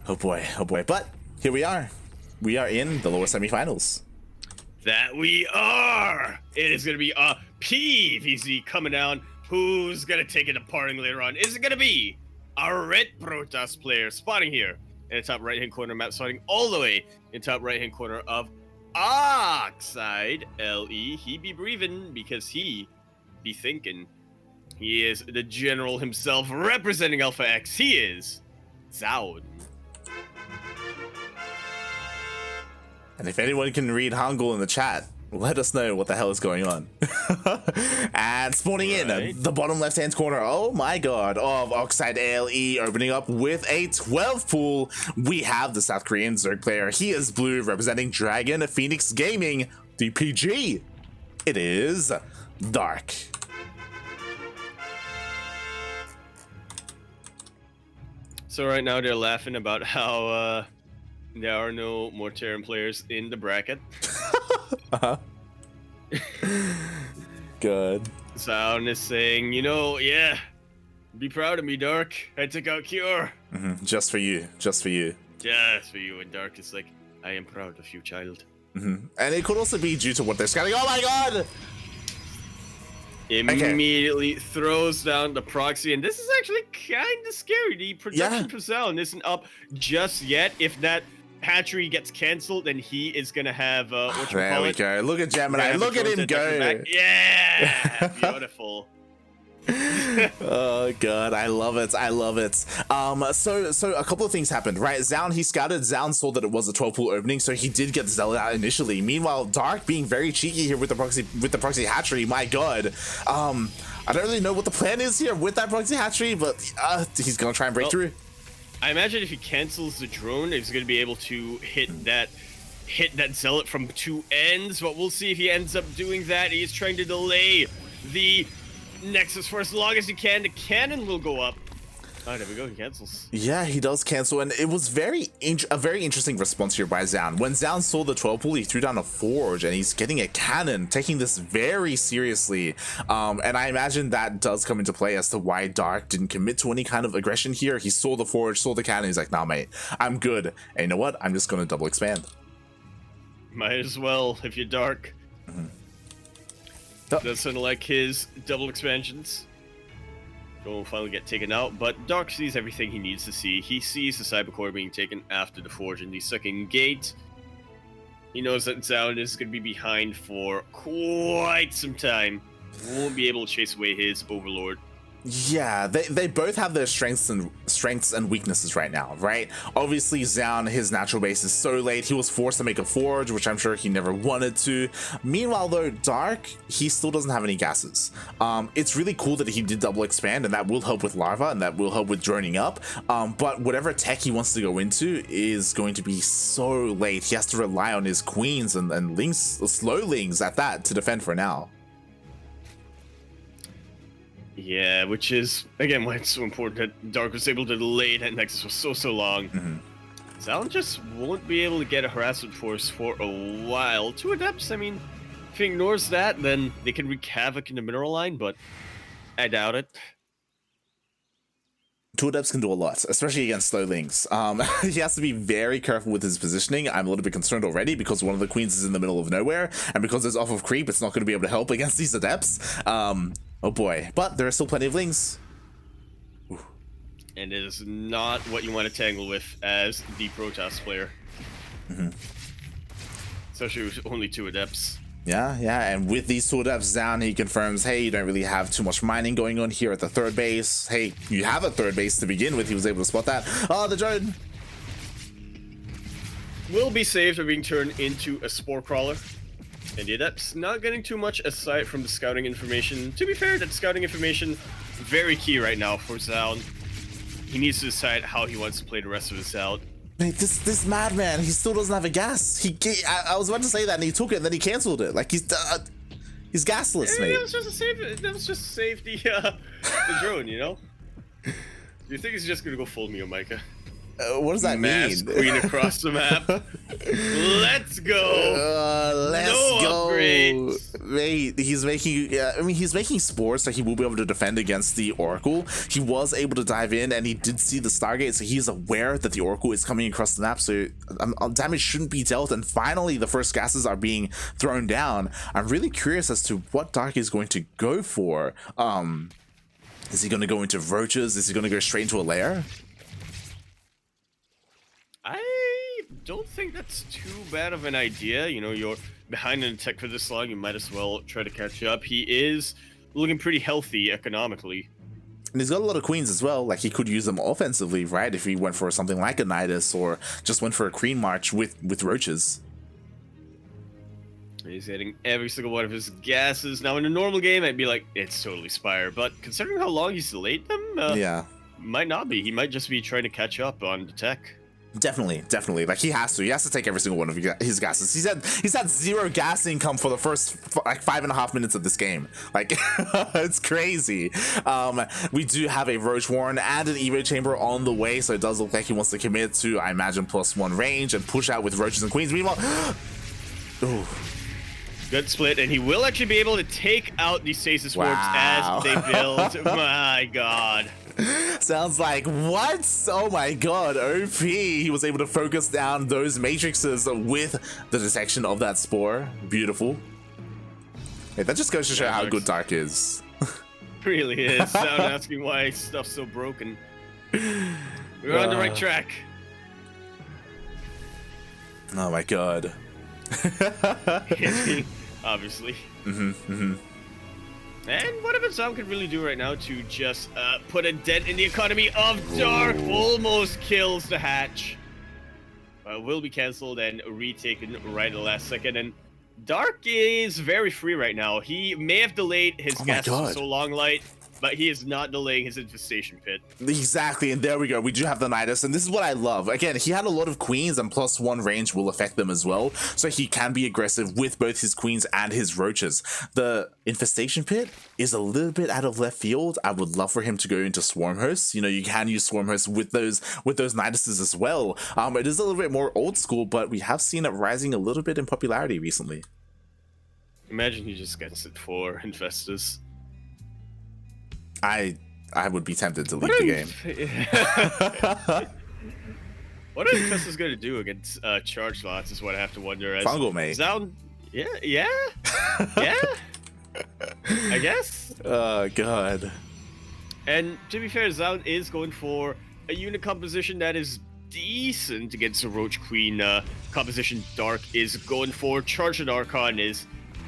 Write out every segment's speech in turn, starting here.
Oh boy, oh boy. But here we are. We are in the lower semifinals. That we are! It is going to be a PVZ coming down. Who's going to take it departing later on? Is it going to be a Red Protoss player spotting here in the top right-hand corner map, spotting all the way in top right-hand corner of Oxide LE? He be breathing because he be thinking. He is the general himself representing Alpha X. He is Zoun. And if anyone can read Hangul in the chat, let us know what the hell is going on. And spawning in the bottom left-hand corner, oh my god, of Oxide LE opening up with a 12 pool. We have the South Korean Zerg player. He is blue, representing Dragon Phoenix Gaming, DPG. It is Dark. So right now they're laughing about how there are no more Terran players in the bracket. Good. Zoun is saying, you know, yeah, be proud of me, Dark. I took out Cure. Just for you. Just for you. Just for you. And Dark is like, I am proud of you, child. And it could also be due to what they're scouting. Oh my god! Immediately throws down the proxy, and this is actually kind of scary. The production for Zoun isn't up just yet. If that hatchery gets canceled, then he is gonna have there we go. Look at Gemini. Look at him go. Yeah, beautiful. Oh god, I love it. I love it. So a couple of things happened, right? Zoun, he scouted. Zoun saw that it was a 12 pool opening, so he did get Zealot out initially. Meanwhile, Dark being very cheeky here with the proxy hatchery. My god. I don't really know what the plan is here with that proxy hatchery, but he's gonna try and break through. I imagine if he cancels the drone, he's gonna be able to hit that Zealot from two ends, but we'll see if he ends up doing that. He is trying to delay the Nexus for as long as he can. The cannon will go up. Oh, there we go. He cancels. Yeah, he does cancel, and it was a very interesting response here by Zoun. When Zoun saw the 12 pool, he threw down a forge, and he's getting a cannon, taking this very seriously. And I imagine that does come into play as to why Dark didn't commit to any kind of aggression here. He saw the forge, saw the cannon. He's like, nah, mate, I'm good. And you know what? I'm just gonna double expand. Might as well if you're Dark. Doesn't like his double expansions. Will finally get taken out, but Dark sees everything he needs to see. He sees the Cybercore being taken after the Forge in the second gate. He knows that Zoun is going to be behind for quite some time. Won't be able to chase away his Overlord. Yeah, they both have their strengths and weaknesses right now, right? Obviously, Zoun, his natural base is so late. He was forced to make a forge, which I'm sure he never wanted to. Meanwhile, though, Dark, he still doesn't have any gases. It's really cool that he did double expand, and that will help with Larva, and that will help with droning up. But whatever tech he wants to go into is going to be so late. He has to rely on his queens and links, slow links at that, to defend for now. Yeah, which is, again, why it's so important that Dark was able to delay that Nexus for so long. Zoun just won't be able to get a harassment force for a while. 2 Adepts, I mean, if he ignores that, then they can wreak havoc in the mineral line, but I doubt it. 2 Adepts can do a lot, especially against slow links. He has to be very careful with his positioning. I'm a little bit concerned already because one of the queens is in the middle of nowhere, and because it's off of creep, it's not going to be able to help against these Adepts. Oh boy, but there are still plenty of links. Ooh. And it is not what you want to tangle with as the Protoss player. Especially with only 2 Adepts. Yeah, and with these 2 Adepts down, he confirms, hey, you don't really have too much mining going on here at the third base. Hey, you have a third base to begin with. He was able to spot that. Oh, the drone will be saved from being turned into a Spore Crawler. And the Adepts not getting too much aside from the scouting information. To be fair, that scouting information, very key right now for Zoun. He needs to decide how he wants to play the rest of this out. Mate, this madman, he still doesn't have a gas. I was about to say that, and he took it, and then he canceled it. Like, he's gasless, mate. That was just to save the drone, you know? Do you think he's just gonna go full Mio Micah? What does that Mass mean? queen across the map. Let's go. Let's No go. upgrades. Mate, he's making, I mean, he's making spores, so he will be able to defend against the Oracle. He was able to dive in, and he did see the Stargate, so he's aware that the Oracle is coming across the map, so damage shouldn't be dealt. And finally, the first gases are being thrown down. I'm really curious as to what Dark is going to go for. Is he going to go into roaches? Is he going to go straight into a lair? I don't think that's too bad of an idea. You know, you're behind in the tech for this long, you might as well try to catch up. He is looking pretty healthy economically. And he's got a lot of queens as well. Like, he could use them offensively, right? If he went for something like a Nidus or just went for a Queen March with roaches. He's hitting every single one of his gases. Now, in a normal game, I'd be like, it's totally Spire. But considering how long he's delayed them, yeah, might not be. He might just be trying to catch up on the tech. Definitely. Like, he has to take every single one of his gases. He's had 0 gas income for the first like 5.5 minutes of this game. Like, it's crazy. We do have a Roach Warren and an Evo Chamber on the way, so it does look like he wants to commit to, I imagine, +1 range and push out with roaches and queens. Meanwhile, oh. Good split, and he will actually be able to take out these stasis warps as they build. My god. Sounds like, what? Oh my god, OP. He was able to focus down those matrices with the detection of that spore. Beautiful. Hey, that just goes to show how good Dark is. Really is. Sound asking why stuff's so broken. We're on the right track. Oh my god. Obviously. And whatever Zoun could really do right now to just put a dent in the economy of Dark. Ooh. Almost kills the hatch. Will be cancelled and retaken right at the last second. And Dark is very free right now. He may have delayed his gas for so long, Light, but he is not delaying his infestation pit. Exactly, and there we go. We do have the Nidus, and this is what I love. Again, he had a lot of queens, and +1 range will affect them as well, so he can be aggressive with both his queens and his roaches. The infestation pit is a little bit out of left field. I would love for him to go into swarm hosts. You know, you can use swarm hosts with those Niduses as well. It is a little bit more old school, but we have seen it rising a little bit in popularity recently. Imagine he just gets it for Infestus. I would be tempted to leave the game. What are Infestus going to do against charge slots is what I have to wonder. As Fungal, mate. Zoun, yeah, I guess. Oh, God. And to be fair, Zoun is going for a unit composition that is decent against the Roach Queen composition. Dark is going for Charge and Archon is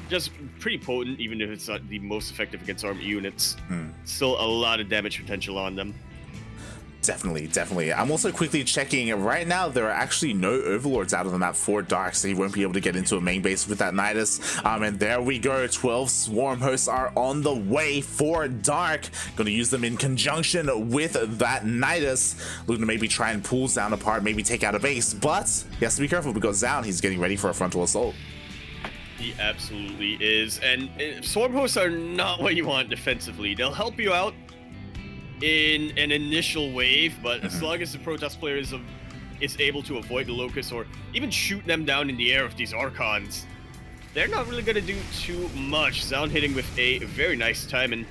just pretty potent, even if it's not the most effective against armed units. Still a lot of damage potential on them. Definitely. I'm also quickly checking. Right now, there are actually no overlords out of the map for Dark, so he won't be able to get into a main base with that Nidus. And there we go. 12 swarm hosts are on the way for Dark. Gonna use them in conjunction with that Nidus. Looking to maybe try and pull Zoun apart, maybe take out a base, but he has to be careful because Zoun, he's getting ready for a frontal assault. He absolutely is, and swarm hosts are not what you want defensively. They'll help you out in an initial wave, but as long as the Protoss player is able to avoid the Locust or even shoot them down in the air with these Archons, they're not really going to do too much. Zoun hitting with a very nice timing,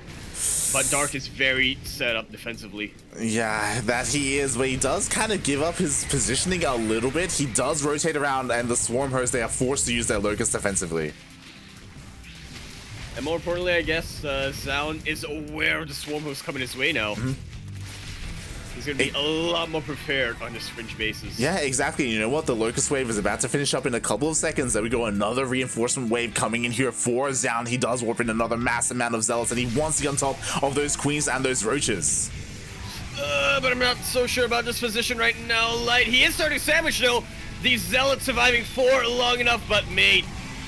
but Dark is very set up defensively. Yeah, that he is, but he does kind of give up his positioning a little bit. He does rotate around, and the swarm hosts, they are forced to use their Locust defensively. And more importantly, I guess, Zoun is aware of the swarm hosts coming his way now. He's going to be a lot more prepared on his fringe bases. Yeah, exactly. You know what? The Locust wave is about to finish up in a couple of seconds. There we go. Another reinforcement wave coming in here for Zoun. He does warp in another mass amount of zealots, and he wants to get on top of those queens and those roaches. But I'm not so sure about this position right now, Light. He is starting sandwich, though. These zealots surviving for long enough, but mate,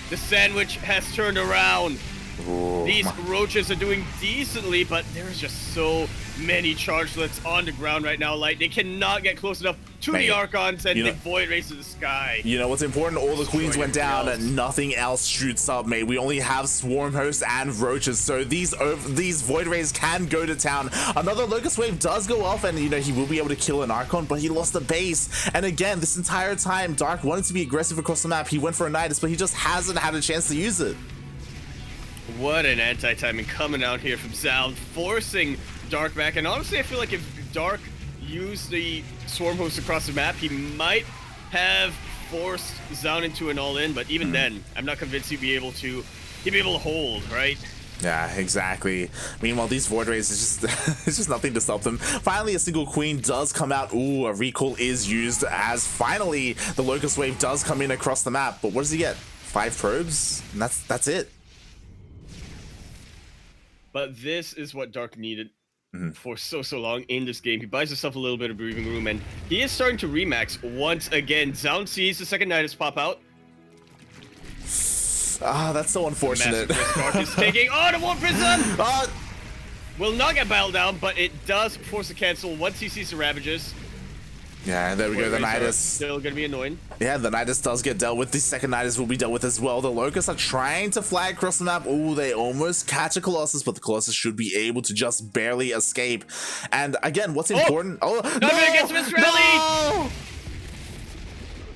the sandwich has turned around. Ooh, These roaches are doing decently, but there's just so many chargelets on the ground right now. Like, they cannot get close enough to the Archons, and the Void Race to the sky. You know what's important? All the queens went down and nothing else shoots up, mate. We only have Swarm Hosts and Roaches, so these Void Rays can go to town. Another Locust Wave does go off, and you know, he will be able to kill an Archon, but he lost the base. And again, this entire time, Dark wanted to be aggressive across the map. He went for a Nidus, but he just hasn't had a chance to use it. What an anti-timing coming out here from Zoun, forcing Dark back. And honestly, I feel like if Dark used the Swarm Host across the map, he might have forced Zoun into an all-in. But even then, I'm not convinced he'd be able to hold, right? Yeah, exactly. Meanwhile, these Void Rays is just it's just nothing to stop them. Finally, a single queen does come out. Ooh, a recall is used as finally the Locust Wave does come in across the map. But what does he get? 5 probes? And that's it. But this is what Dark needed for so long in this game. He buys himself a little bit of breathing room, and he is starting to remax once again. Zoun sees the second Nidus pop out. Ah, that's so unfortunate. Dark is taking the Warp Prism! Will not get battled down, but it does force a cancel once he sees the Ravages. Yeah, there we go, the Nidus. Still gonna be annoying. Yeah, the Nidus does get dealt with. The second Nidus will be dealt with as well. The Locusts are trying to fly across the map. Ooh, they almost catch a Colossus, but the Colossus should be able to just barely escape. And again, what's important? No! Against Miss Rally!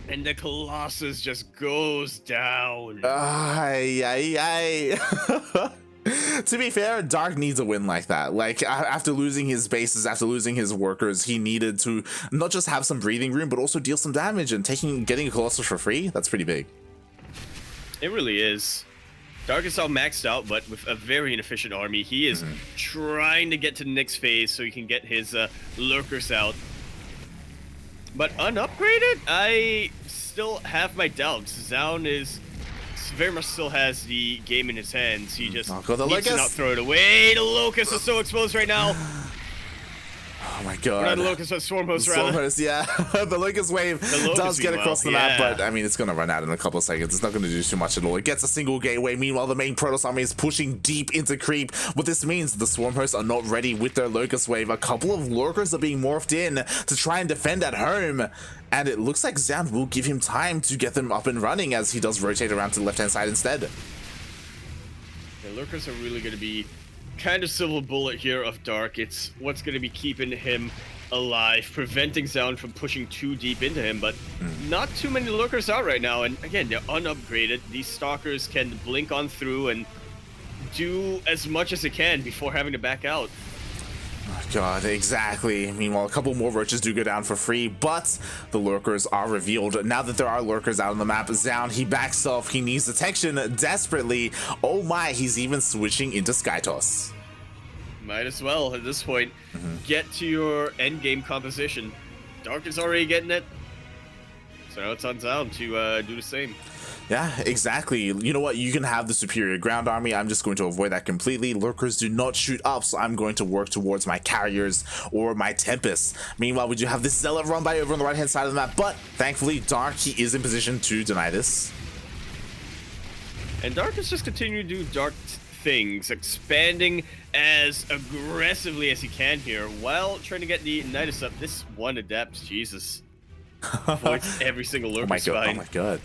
And the Colossus just goes down. To be fair, Dark needs a win like that. Like, after losing his bases, after losing his workers, he needed to not just have some breathing room, but also deal some damage. And getting a Colossus for free, that's pretty big. It really is. Dark is all maxed out, but with a very inefficient army. He is trying to get to the next phase so he can get his lurkers out. But unupgraded, I still have my doubts. Zoun very much still has the game in his hands. He just needs to not throw it away. The Locust is so exposed right now. Oh my god. Not the Locust, but Swarm Host, rather. Swarm Host, yeah. The Locust Wave does get across the map, but I mean, it's going to run out in a couple of seconds. It's not going to do too much at all. It gets a single gateway. Meanwhile, the main Protoss army is pushing deep into creep. What this means, the Swarm Hosts are not ready with their Locust Wave. A couple of Lurkers are being morphed in to try and defend at home. And it looks like Zoun will give him time to get them up and running as he does rotate around to the left-hand side instead. The Lurkers are really going to be kind of silver bullet here of Dark. It's what's going to be keeping him alive, preventing Zoun from pushing too deep into him, but not too many Lurkers out right now. And again, they're unupgraded. These Stalkers can blink on through and do as much as they can before having to back out. Oh god, exactly. Meanwhile, a couple more roaches do go down for free, but the lurkers are revealed. Now that there are lurkers out on the map, Zoun, he backs off. He needs detection desperately. Oh my, he's even switching into Skytoss. Might as well, at this point, get to your endgame composition. Dark is already getting it. So now it's on Zoun to do the same. Yeah, exactly. You know what? You can have the superior ground army. I'm just going to avoid that completely. Lurkers do not shoot up, so I'm going to work towards my carriers or my Tempests. Meanwhile, we do have this Zealot run by over on the right-hand side of the map, but thankfully, Dark, he is in position to deny this. And Dark is just continuing to do Dark things, expanding as aggressively as he can here, while trying to get the Nidus up. This one Adept, Jesus. Avoids every single Lurker spine. Oh my god.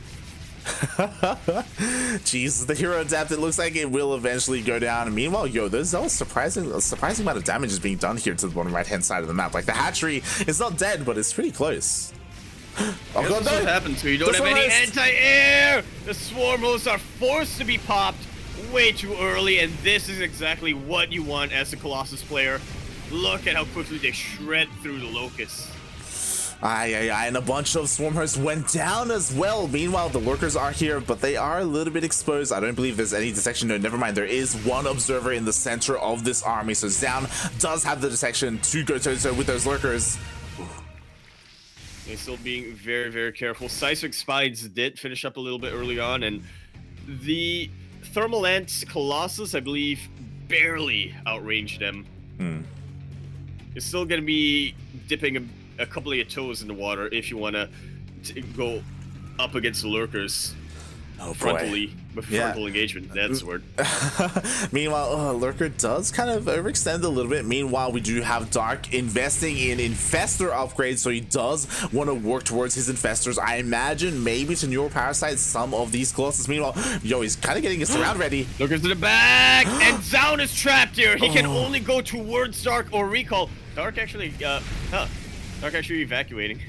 Jesus, the hero Adept, it looks like it will eventually go down. Meanwhile, there's a surprising amount of damage is being done here to the bottom right-hand side of the map. Like, the hatchery is not dead, but it's pretty close. Oh god, no! What happens when you don't have any anti-air? The Swarm Hosts are forced to be popped way too early, and this is exactly what you want as a Colossus player. Look at how quickly they shred through the Locusts. And a bunch of Swarm Hosts went down as well. Meanwhile, the Lurkers are here, but they are a little bit exposed. I don't believe there's any detection. No, never mind. There is one observer in the center of this army, so Zoun does have the detection to go toe-to-toe with those Lurkers. They're still being very, very careful. Seismic Spines did finish up a little bit early on, and the Thermal Ant Colossus, I believe, barely outranged them. It's still going to be dipping a couple of your toes in the water if you want to go up against the Lurkers. Oh, frontally, boy. frontal engagement. That's the word. Meanwhile, Lurker does kind of overextend a little bit. Meanwhile, we do have Dark investing in Infestor upgrades, so he does want to work towards his Infestors. I imagine maybe to neural parasite some of these Colossus. Meanwhile, yo, he's kind of getting his round ready. Lurker's to the back, and Zoun is trapped here. He can only go towards Dark or recall. Dark actually, Dark actually evacuating.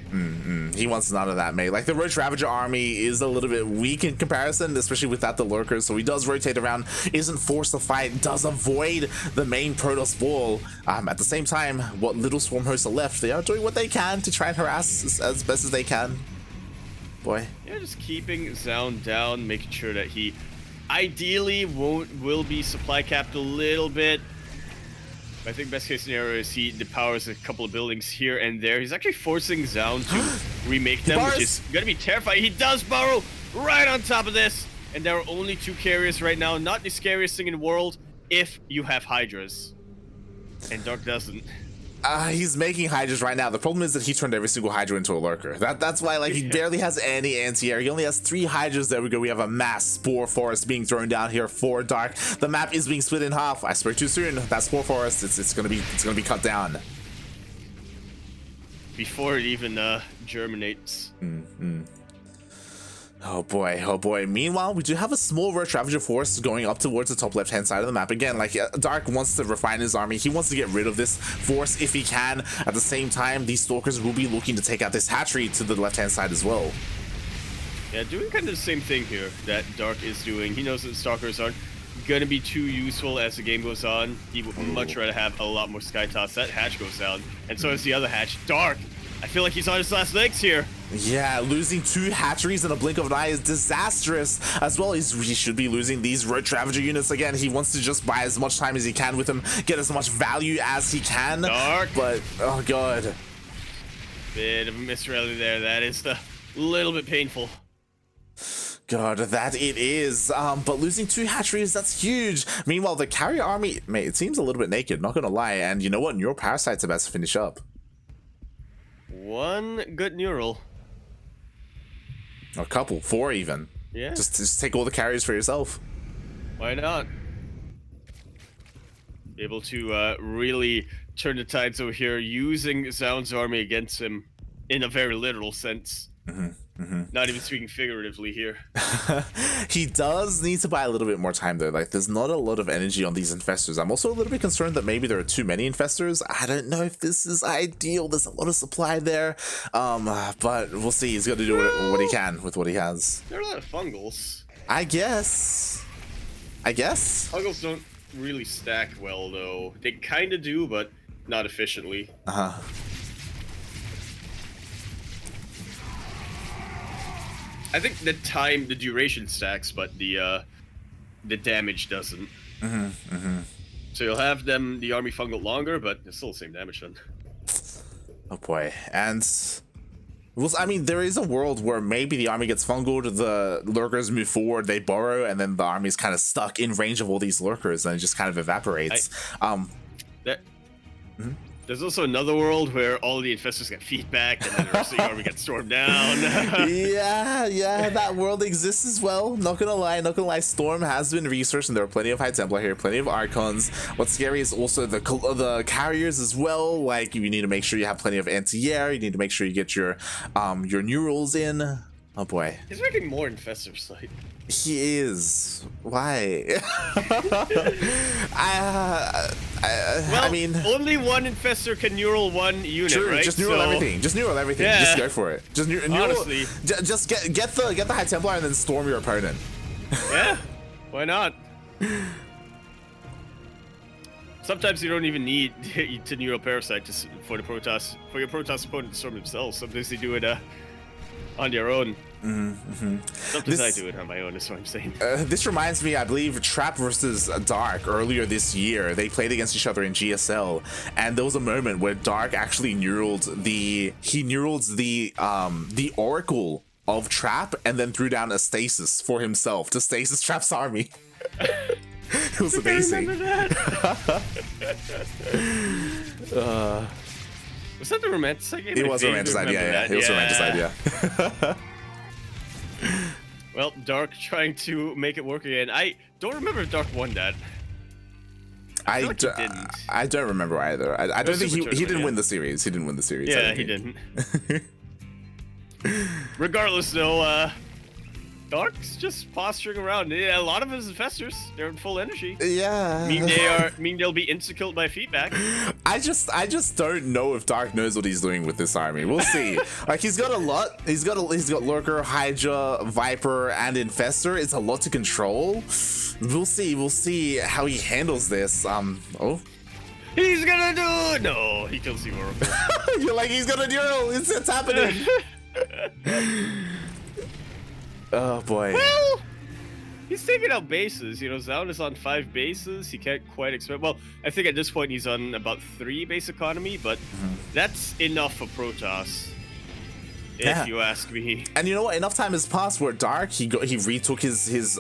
He wants none of that, mate. Like, the Roach Ravager army is a little bit weak in comparison, especially without the Lurkers, so he does rotate around, isn't forced to fight, does avoid the main Protoss ball. At the same time, what little Swarm hosts are left, they are doing what they can to try and harass as best as they can. Boy. Yeah, just keeping Zoun down, making sure that he ideally will be supply capped a little bit. I think best case scenario is he depowers a couple of buildings here and there. He's actually forcing Zoun to remake them, which is gonna be terrifying. He does burrow right on top of this, and there are only 2 carriers right now. Not the scariest thing in the world if you have Hydras, and Dark doesn't. He's making Hydras right now. The problem is that he turned every single Hydra into a Lurker. That's why, like, he barely has any anti-air. He only has 3 Hydras. There we go. We have a mass Spore Forest being thrown down here for Dark. The map is being split in half. I spoke too soon. That Spore Forest, it's gonna be cut down before it even germinates. Oh boy, oh boy. Meanwhile, we do have a small Roach Ravager force going up towards the top left-hand side of the map. Again, like, Dark wants to refine his army. He wants to get rid of this force if he can. At the same time, these Stalkers will be looking to take out this hatchery to the left-hand side as well. Yeah, doing kind of the same thing here that Dark is doing. He knows that Stalkers aren't going to be too useful as the game goes on. He would much rather have a lot more Sky Toss. That hatch goes down, and so does the other hatch. Dark, I feel like he's on his last legs here. Yeah, losing 2 hatcheries in a blink of an eye is disastrous. As well, he should be losing these Roach Ravager units again. He wants to just buy as much time as he can with them, get as much value as he can. Dark. But, oh god. Bit of a misrally there. That is a little bit painful. God, that it is. But losing 2 hatcheries, that's huge. Meanwhile, the carrier army, mate, it seems a little bit naked, not gonna lie. And you know what? Neural Parasite's about to finish up. 1 good neural. A couple, 4 even. Yeah. Just take all the carriers for yourself. Why not? Able to really turn the tides over here, using Zoun's army against him in a very literal sense. Not even speaking figuratively here. He does need to buy a little bit more time though. Like, there's not a lot of energy on these Infestors. I'm also a little bit concerned that maybe there are too many Infestors. I don't know if this is ideal. There's a lot of supply there. But we'll see. He's going to do what he can with what he has. There are a lot of fungals. I guess. Fungals don't really stack well though. They kind of do, but not efficiently. I think the duration stacks, but the damage doesn't. So you'll have the army fungal longer, but it's still the same damage then. Oh boy. And well, I mean, there is a world where maybe the army gets fungled, the Lurkers move forward, they burrow, and then the army's kind of stuck in range of all these Lurkers, and it just kind of evaporates. There's also another world where all the Infestors get feedback, and then the rest of the army gets stormed down. yeah, that world exists as well. Not gonna lie, Storm has been researched, and there are plenty of High Templar here, plenty of Archons. What's scary is also the carriers as well. Like, you need to make sure you have plenty of anti-air, you need to make sure you get your neurals in. Oh boy. He's making more Infestors, like. He is. Why? I mean, only 1 Infestor can neural 1 unit, true, right? just neural everything. Just neural everything. Yeah. Just go for it. Just neural. Honestly. Just get the High Templar and then storm your opponent. Yeah. Why not? Sometimes you don't even need to neural parasite for your Protoss opponent to storm themselves. Sometimes they do it on their own. Sometimes I do it on my own, is what I'm saying. This reminds me, I believe, Trap versus Dark earlier this year. They played against each other in GSL, and there was a moment where Dark actually neuraled the Oracle of Trap, and then threw down a stasis for himself to stasis Trap's army. It was amazing. I remember that. Was that the romanticide game? It was a romanticide, yeah. It was a romanticide, yeah. Well, Dark trying to make it work again. I don't remember if Dark won that. I feel like he didn't. I don't remember either. I don't think he didn't win the series. He didn't win the series. Yeah, he didn't. Regardless, though, Dark's just posturing around. Yeah, a lot of his infestors, they're in full energy. Yeah. Mean they'll be insta-killed by feedback. I just don't know if Dark knows what he's doing with this army. We'll see. Like, he's got a lot. He's got Lurker, Hydra, Viper, and Infestor. It's a lot to control. We'll see. We'll see how he handles this. Oh. He's gonna do it! No, he kills the Oracle. You're like, he's gonna do it. It's happening. Oh boy. Well, he's taking out bases. You know, Zoun is on 5 bases. He can't quite expect. Well, I think at this point he's on about 3 base economy, but that's enough for Protoss, if you ask me. And you know what? Enough time has passed where Dark he retook his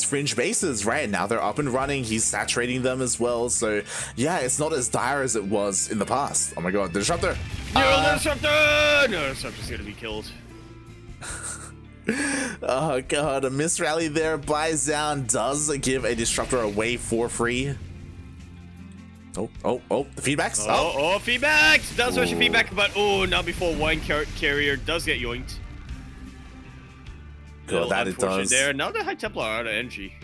fringe bases, right? Now they're up and running. He's saturating them as well. So yeah, it's not as dire as it was in the past. Oh my god, the Disruptor! No, Disruptor's gonna be killed. Oh god, a missed rally there by Zoun does give a Disruptor away for free. Oh, the feedbacks. Feedbacks! Does rush your feedback, but not before Wine Carrier does get yoinked. God, that it does. There. Now the High Templar are out of energy.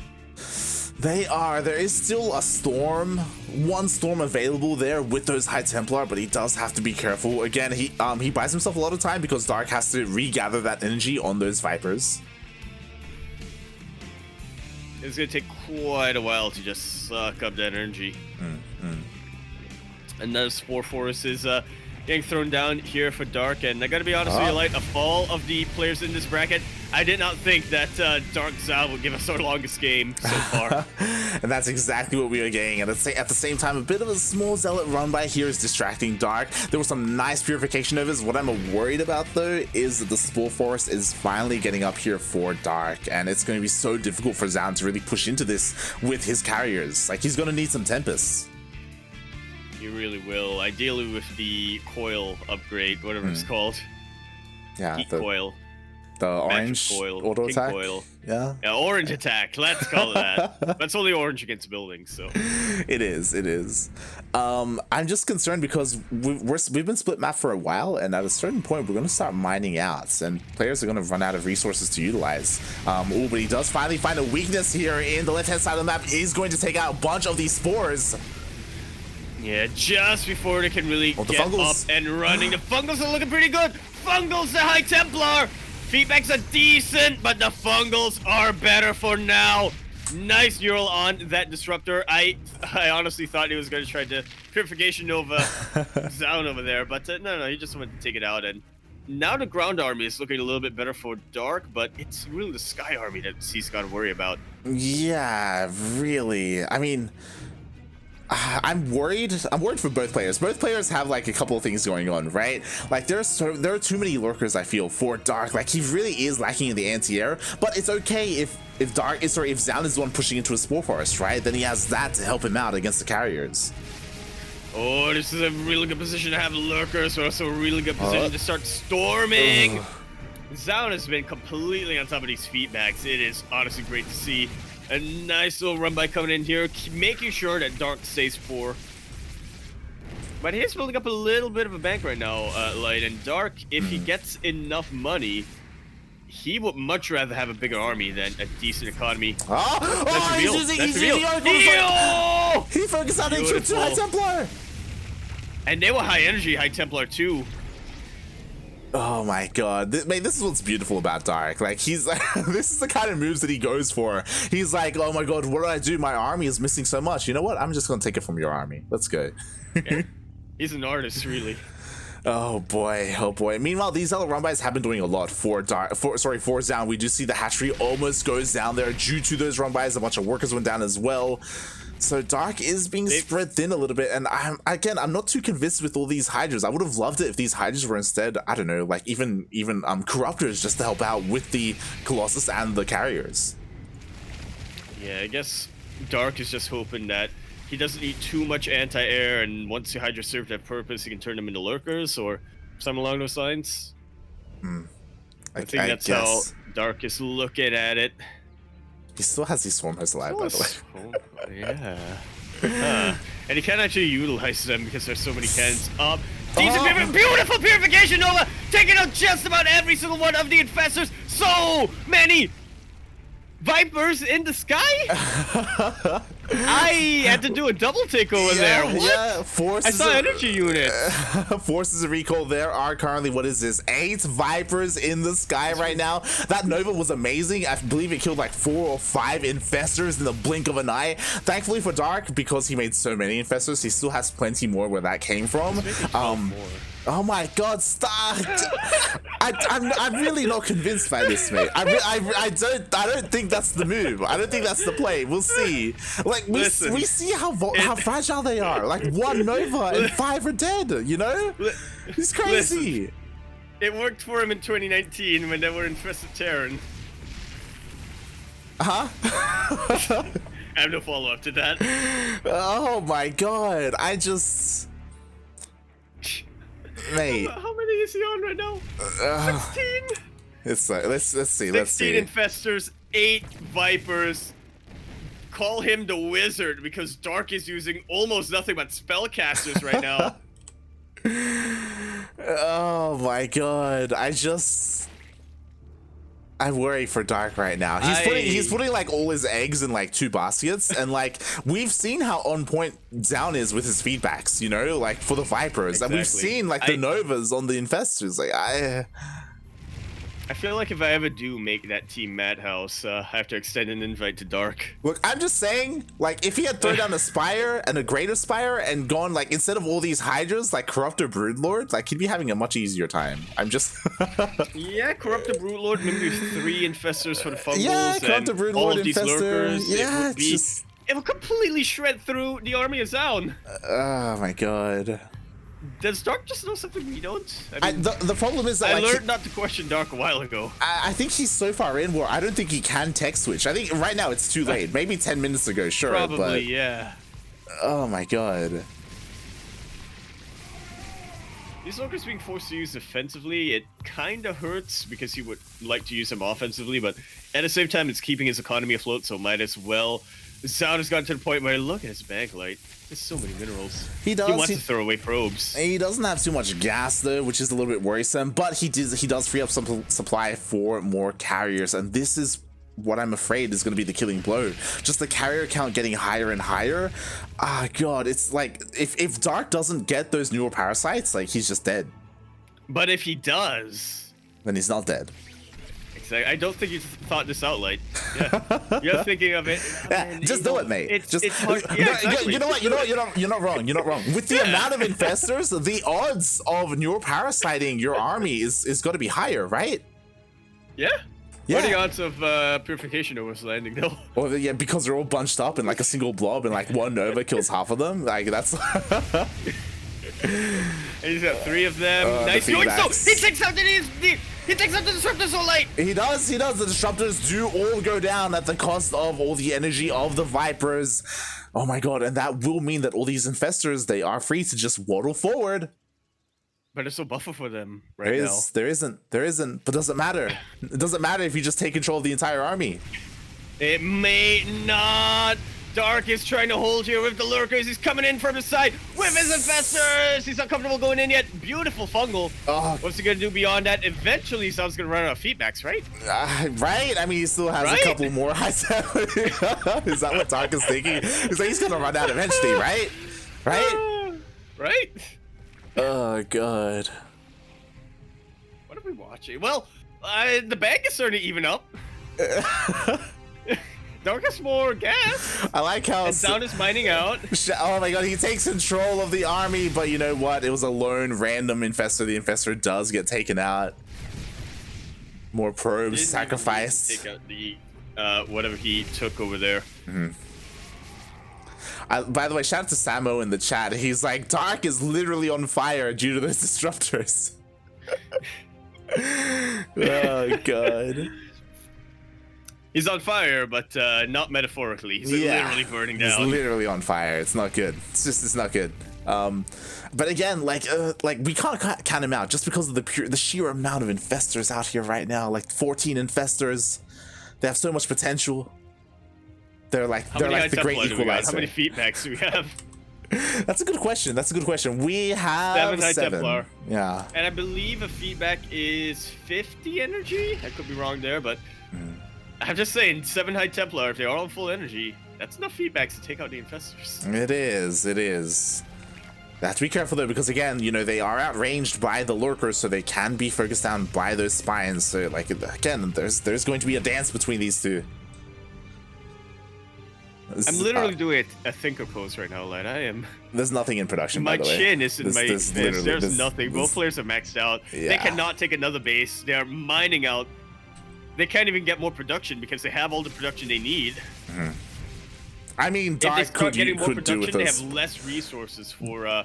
They are. There is still a storm, one storm available there with those High Templar, but he does have to be careful. Again, he buys himself a lot of time because Dark has to regather that energy on those Vipers. It's gonna take quite a while to just suck up that energy. And then Spore Forest is getting thrown down here for Dark, and I gotta be honest with you, Light, of all of the players in this bracket, I did not think that Dark Zoun would give us our longest game so far. And that's exactly what we are getting. And at the same time, a bit of a small Zealot run by here is distracting Dark. There was some nice purification overs. What I'm worried about, though, is that the Spore Forest is finally getting up here for Dark, and it's going to be so difficult for Zoun to really push into this with his carriers. Like, he's going to need some Tempests. You really will. Ideally with the coil upgrade, whatever it's called. Yeah, Heat coil. The orange coil, auto attack. Coil. Yeah, orange attack. Let's call it that. But it's only orange against buildings, so. It is. I'm just concerned because we've been split map for a while, and at a certain point we're going to start mining out, and players are going to run out of resources to utilize. But he does finally find a weakness here in the left-hand side of the map. He's going to take out a bunch of these spores. Yeah, just before they can really get up and running. The Fungals are looking pretty good. Fungals, the High Templar. Feedbacks are decent, but the Fungals are better for now. Nice neural on that Disruptor. I honestly thought he was going to try to Purification Nova Zoun over there, but no, he just wanted to take it out. And now the ground army is looking a little bit better for Dark, but it's really the Sky army that he's got to worry about. Yeah, really. I mean, I'm worried for both players. Both players have like a couple of things going on, right? Like there are too many lurkers, I feel, for Dark. Like he really is lacking in the anti-air, but it's okay if Zoun is the one pushing into a Spore Forest, right? Then he has that to help him out against the carriers. Oh, this is a really good position to have lurkers, but also a really good position to start storming. Zoun has been completely on top of these feedbacks. It is honestly great to see. A nice little run by coming in here, making sure that Dark stays 4. But he's building up a little bit of a bank right now, Light. And Dark, if he gets enough money, he would much rather have a bigger army than a decent economy. He's using He focused on H2 High Templar! And they were high energy High Templar too. Oh my god, mate, this is what's beautiful about Dark. Like, he's like, this is the kind of moves that he goes for. He's like, oh my god, what do I do? My army is missing so much. You know what? I'm just gonna take it from your army. Let's go. Yeah. He's an artist, really. Oh boy. Meanwhile, these other run-bys have been doing a lot for Zoun. We do see the hatchery almost goes down there due to those run-bys. A bunch of workers went down as well. So Dark is being spread thin a little bit, and I'm not too convinced with all these Hydras. I would have loved it if these Hydras were instead, I don't know, like even Corruptors just to help out with the Colossus and the carriers. Yeah, I guess Dark is just hoping that he doesn't need too much anti-air, and once the Hydra serve that purpose, he can turn them into lurkers or something along those lines. I think that's how Dark is looking at it. He still has these swarm hosts alive, by the way. Yeah. And he can't actually utilize them because there's so many cannons up. Beautiful purification Nova, taking out just about every single one of the infestors. So many Vipers in the sky. I had to do a double takeover there. What? Yeah, forces. I saw energy units. Forces of recall. There are currently, what is this, 8 Vipers in the sky right now. That Nova was amazing. I believe it killed like 4 or 5 infestors in the blink of an eye. Thankfully for Dark, because he made so many infestors, he still has plenty more where that came from. Oh my God, stop! I'm really not convinced by this, mate. I don't think that's the move. I don't think that's the play. We'll see. Like we see how fragile they are. Like 1 Nova and 5 are dead. You know, it's crazy. Listen, it worked for him in 2019 when they were infested Terran. Huh? I have no follow up to that. Oh my God! I just. Mate, how many is he on right now? 16. It's let's see. 16 infestors, 8 Vipers. Call him the wizard because Dark is using almost nothing but spellcasters right now. Oh my God! I worry for Dark right now. He's putting like all his eggs in like 2 baskets, and like we've seen how on point Zoun is with his feedbacks, you know, like for the Vipers, and we've seen like the Novas on the infestors. Like I feel like if I ever do make that team Madhouse, I have to extend an invite to Dark. Look, I'm just saying, like, if he had thrown down a Spire and a Greater Spire and gone, like, instead of all these Hydras, like, Corruptor Broodlord, like, he'd be having a much easier time. I'm just... Yeah, Corruptor Broodlord, maybe 3 Infestors for the Fungals, yeah, Corruptor Broodlord, all of these Infestor. Lurkers. Yeah, it would completely shred through the army of Zoun. Oh, my God. Does Dark just know something we don't? I mean, the problem is that I learned not to question Dark a while ago. I think he's so far in where I don't think he can tech switch. I think right now it's too late. Maybe 10 minutes ago, sure. Probably, but, yeah. Oh my God. These Lurkers being forced to use defensively, it kind of hurts because he would like to use them offensively, but at the same time, it's keeping his economy afloat, so might as well. Zoun has gotten to the point where look at his bank light. There's so many minerals. He wants to throw away probes. He doesn't have too much gas though, which is a little bit worrisome. But he does free up some supply for more carriers, and this is what I'm afraid is going to be the killing blow. Just the carrier count getting higher and higher. Ah, God, it's like if Dark doesn't get those neural parasites, like he's just dead. But if he does, then he's not dead. I don't think you thought this out, like, yeah. You're thinking of it. Yeah, just do it, mate. It's hard. Yeah, exactly. You know what? You're not wrong. You're not wrong. With the amount of infestors, the odds of neuroparasiting your army is going to be higher, right? Yeah. What are the odds of purification Novas landing though? Well, yeah, because they're all bunched up in like a single blob, and like 1 Nova kills half of them. Like that's. And he's got 3 of them. Nice. He takes out he takes out the disruptors so late. He does. The disruptors do all go down at the cost of all the energy of the Vipers. Oh my God! And that will mean that all these infestors, they are free to just waddle forward. But there's no buffer for them right now. There isn't. But doesn't matter. It doesn't matter if you just take control of the entire army. It may not. Dark is trying to hold here with the Lurkers. He's coming in from the side with his infestors. He's not comfortable going in yet. Beautiful fungal. What's he gonna do beyond that? Eventually, Zoun's gonna run out of feedbacks, right? Right? I mean, he still has a couple more. Is that what Dark is thinking? He's like, he's gonna run out eventually, right? Right? Oh, God. What are we watching? Well, the bank is starting to even up. Dark has more gas. I like how Zoun is mining out. Oh my God, he takes control of the army, but you know what? It was a lone random infestor. The infestor does get taken out. More probes sacrificed. Take out the whatever he took over there. By the way, shout out to Samo in the chat. He's like, Dark is literally on fire due to those disruptors. Oh God. He's on fire, but not metaphorically. He's literally burning down. He's literally on fire. It's not good. It's not good. But again, like we can't count him out just because of the sheer amount of infestors out here right now. Like 14 infestors, they have so much potential. They're like the great equalizer. How many feedbacks do we have? That's a good question. That's a good question. We have 7. Templar. Yeah. And I believe a feedback is 50 energy. I could be wrong there, but I'm just saying 7 High Templar, if they are all full energy, that's enough feedbacks to take out the infestors. It is. It is. They have to be careful though, because again, you know, they are outranged by the lurkers, so they can be focused down by those spines. So like again, there's going to be a dance between these two. I'm literally doing a thinker pose right now, lad. I am. There's nothing in production. My by the way. chin is in my fist. There's nothing. Both players are maxed out. Yeah. They cannot take another base. They are mining out. They can't even get more production because they have all the production they need. I mean, Dark if they start getting more could do with production, this. they have less resources for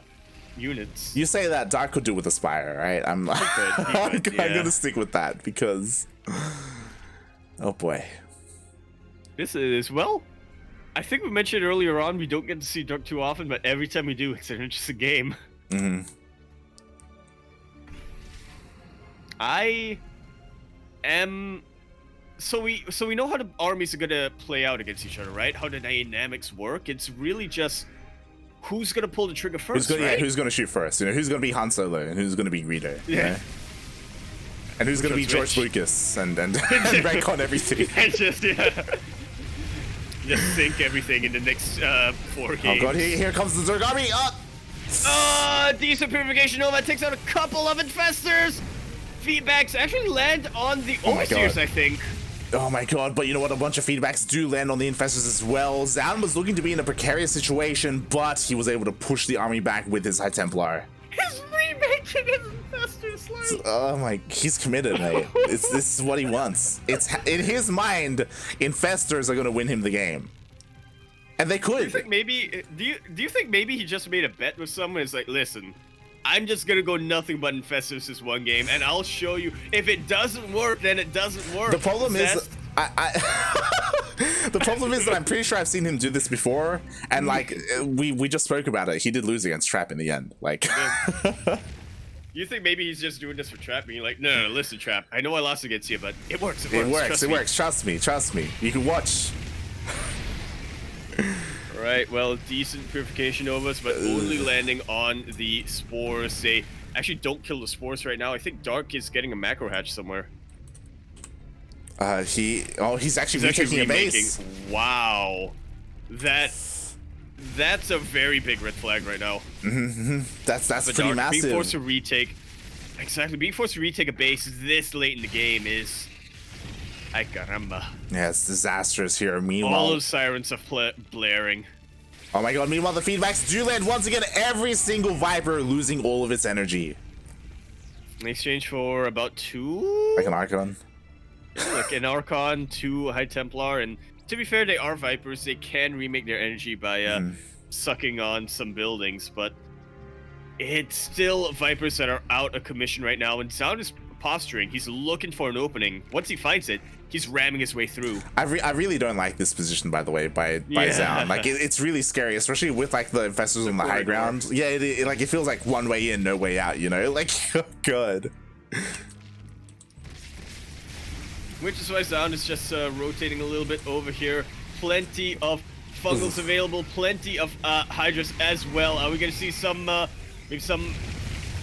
units. You say that Dark could do with Aspire, right? I'm gonna stick with that because, oh boy, this is well. I think we mentioned earlier on we don't get to see Dark too often, but every time we do, it's an interesting game. I am. So we know how the armies are gonna play out against each other, right? How the dynamics work. It's really just who's gonna pull the trigger first. Who's gonna shoot first? You know, who's gonna be Han Solo and who's gonna be Greedo? Yeah. Right? And who's gonna be George Lucas and rank on everything? And just sink everything in the next 4 games. Oh god, here comes the Zerg army! Decent purification Nova takes out a couple of infestors. Feedbacks actually land on the overseers, I think. Oh my god, but you know what? A bunch of feedbacks do land on the infestors as well. Zoun was looking to be in a precarious situation, but he was able to push the army back with his High Templar. He's remaking his infestors, like... Oh my, he's committed, mate. This is what he wants. It's in his mind, infestors are gonna win him the game. And they could. Do you think maybe do you think maybe he just made a bet with someone? It's like, listen, I'm just gonna go nothing but infestors this one game, and I'll show you. If it doesn't work, then it doesn't work. The problem is, the problem is that I'm pretty sure I've seen him do this before, and like we just spoke about it. He did lose against Trap in the end. Like, you think maybe he's just doing this for Trap? Being like, no, listen, Trap. I know I lost against you, but it works. It works. Trust me. You can watch. Right, well, decent purification Novas, but only landing on the spores. They actually don't kill the spores right now. I think Dark is getting a macro hatch somewhere. He's actually taking a base. Wow, that's a very big red flag right now. That's pretty Dark, massive. Being forced to retake, being forced to retake a base this late in the game is, ay caramba. Yeah, it's disastrous here. Meanwhile, all those sirens are blaring. Oh my god, meanwhile the feedbacks do land once again. Every single Viper losing all of its energy. In exchange for about 2? Like an Archon. Like an Archon, 2 High Templar, and to be fair, they are Vipers. They can remake their energy by sucking on some buildings, but it's still Vipers that are out of commission right now, and Zoun is posturing. He's looking for an opening. Once he finds it, he's ramming his way through. I really don't like this position, by the way, by Zoun. Like it's really scary, especially with like the infestors on the high ground. Yeah, it feels like one way in, no way out. You know, like good. Which is why Zoun is just rotating a little bit over here. Plenty of fungals available, plenty of hydras as well. Are we gonna see some maybe some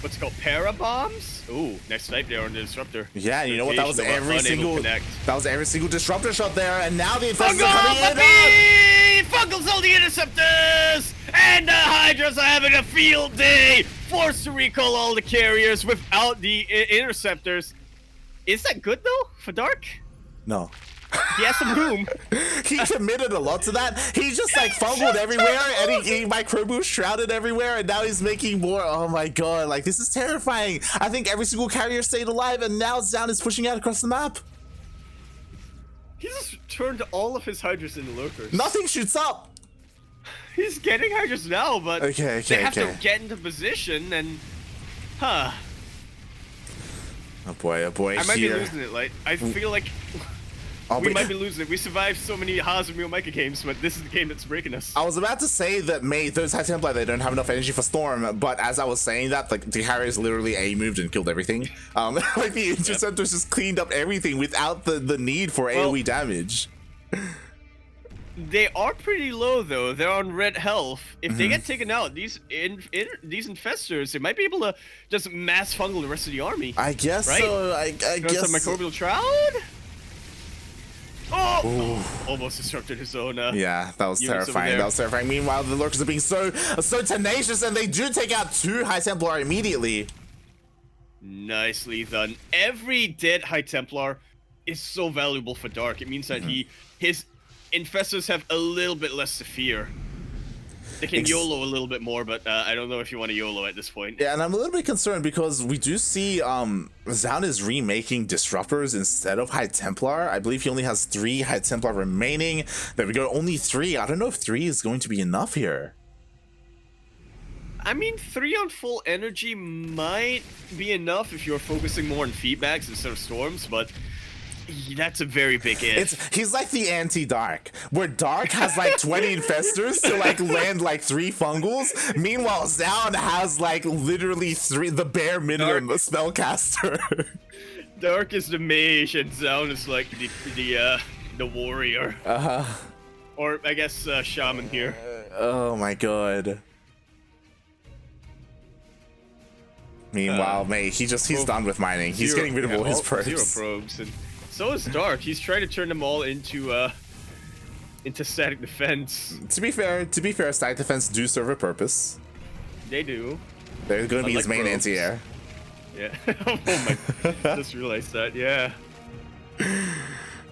what's it called, para bombs? Ooh, nice snipe there on the disruptor. Yeah, you know what? That was every single disruptor shot there, and now the infestors are coming in. Fungals on the interceptors, and the hydras are having a field day. Forced to recall all the carriers without the interceptors. Is that good though for Dark? No. He has some room. He committed a lot to that. He just like fumbled everywhere, and he micro shrouded everywhere, and now he's making more. Oh my god, like this is terrifying. I think every single carrier stayed alive, and now Zoun is pushing out across the map. He just turned all of his hydras into lurkers. Nothing shoots up. He's getting hydras now, but they have to get into position, and Oh boy, I might be losing it. Like I feel like Oh, we wait. might be losing. We survived so many Hazard Micro games, but this is the game that's breaking us. I was about to say that, mate, those High Templar, they don't have enough energy for Storm, but as I was saying that, like, the Harriers literally A-moved and killed everything. Like, the Interceptors just cleaned up everything without the need for AoE damage. They are pretty low, though. They're on red health. If they get taken out, these infestors, they might be able to just mass fungal the rest of the army. I guess right? so. I guess. Some Microbial Shroud? Oh! Almost disrupted his own. Yeah, that was terrifying. That was terrifying. Meanwhile, the Lurkers are being so tenacious, and they do take out 2 High Templar immediately. Nicely done. Every dead High Templar is so valuable for Dark. It means that his infestors have a little bit less to fear. They can YOLO a little bit more, but I don't know if you want to YOLO at this point. Yeah, and I'm a little bit concerned because we do see Zoun is remaking Disruptors instead of High Templar. I believe he only has 3 High Templar remaining. There we go, only 3. I don't know if 3 is going to be enough here. I mean, 3 on full energy might be enough if you're focusing more on feedbacks instead of storms, but that's a very big if. He's like the anti-Dark, where Dark has like 20 infestors to like land like 3 fungals. Meanwhile, Zoun has like literally 3, the bare minimum spellcaster. Dark is the mage, and Zoun is like the warrior. Or I guess shaman here. Oh my god. Meanwhile, mate, he's done with mining. He's getting rid of all his probes. 0 probes, and so is Dark. He's trying to turn them all into static defense. To be fair, static defense do serve a purpose. They do. They're going to be his main anti-air. Yeah. Oh my! Just realized that. Yeah.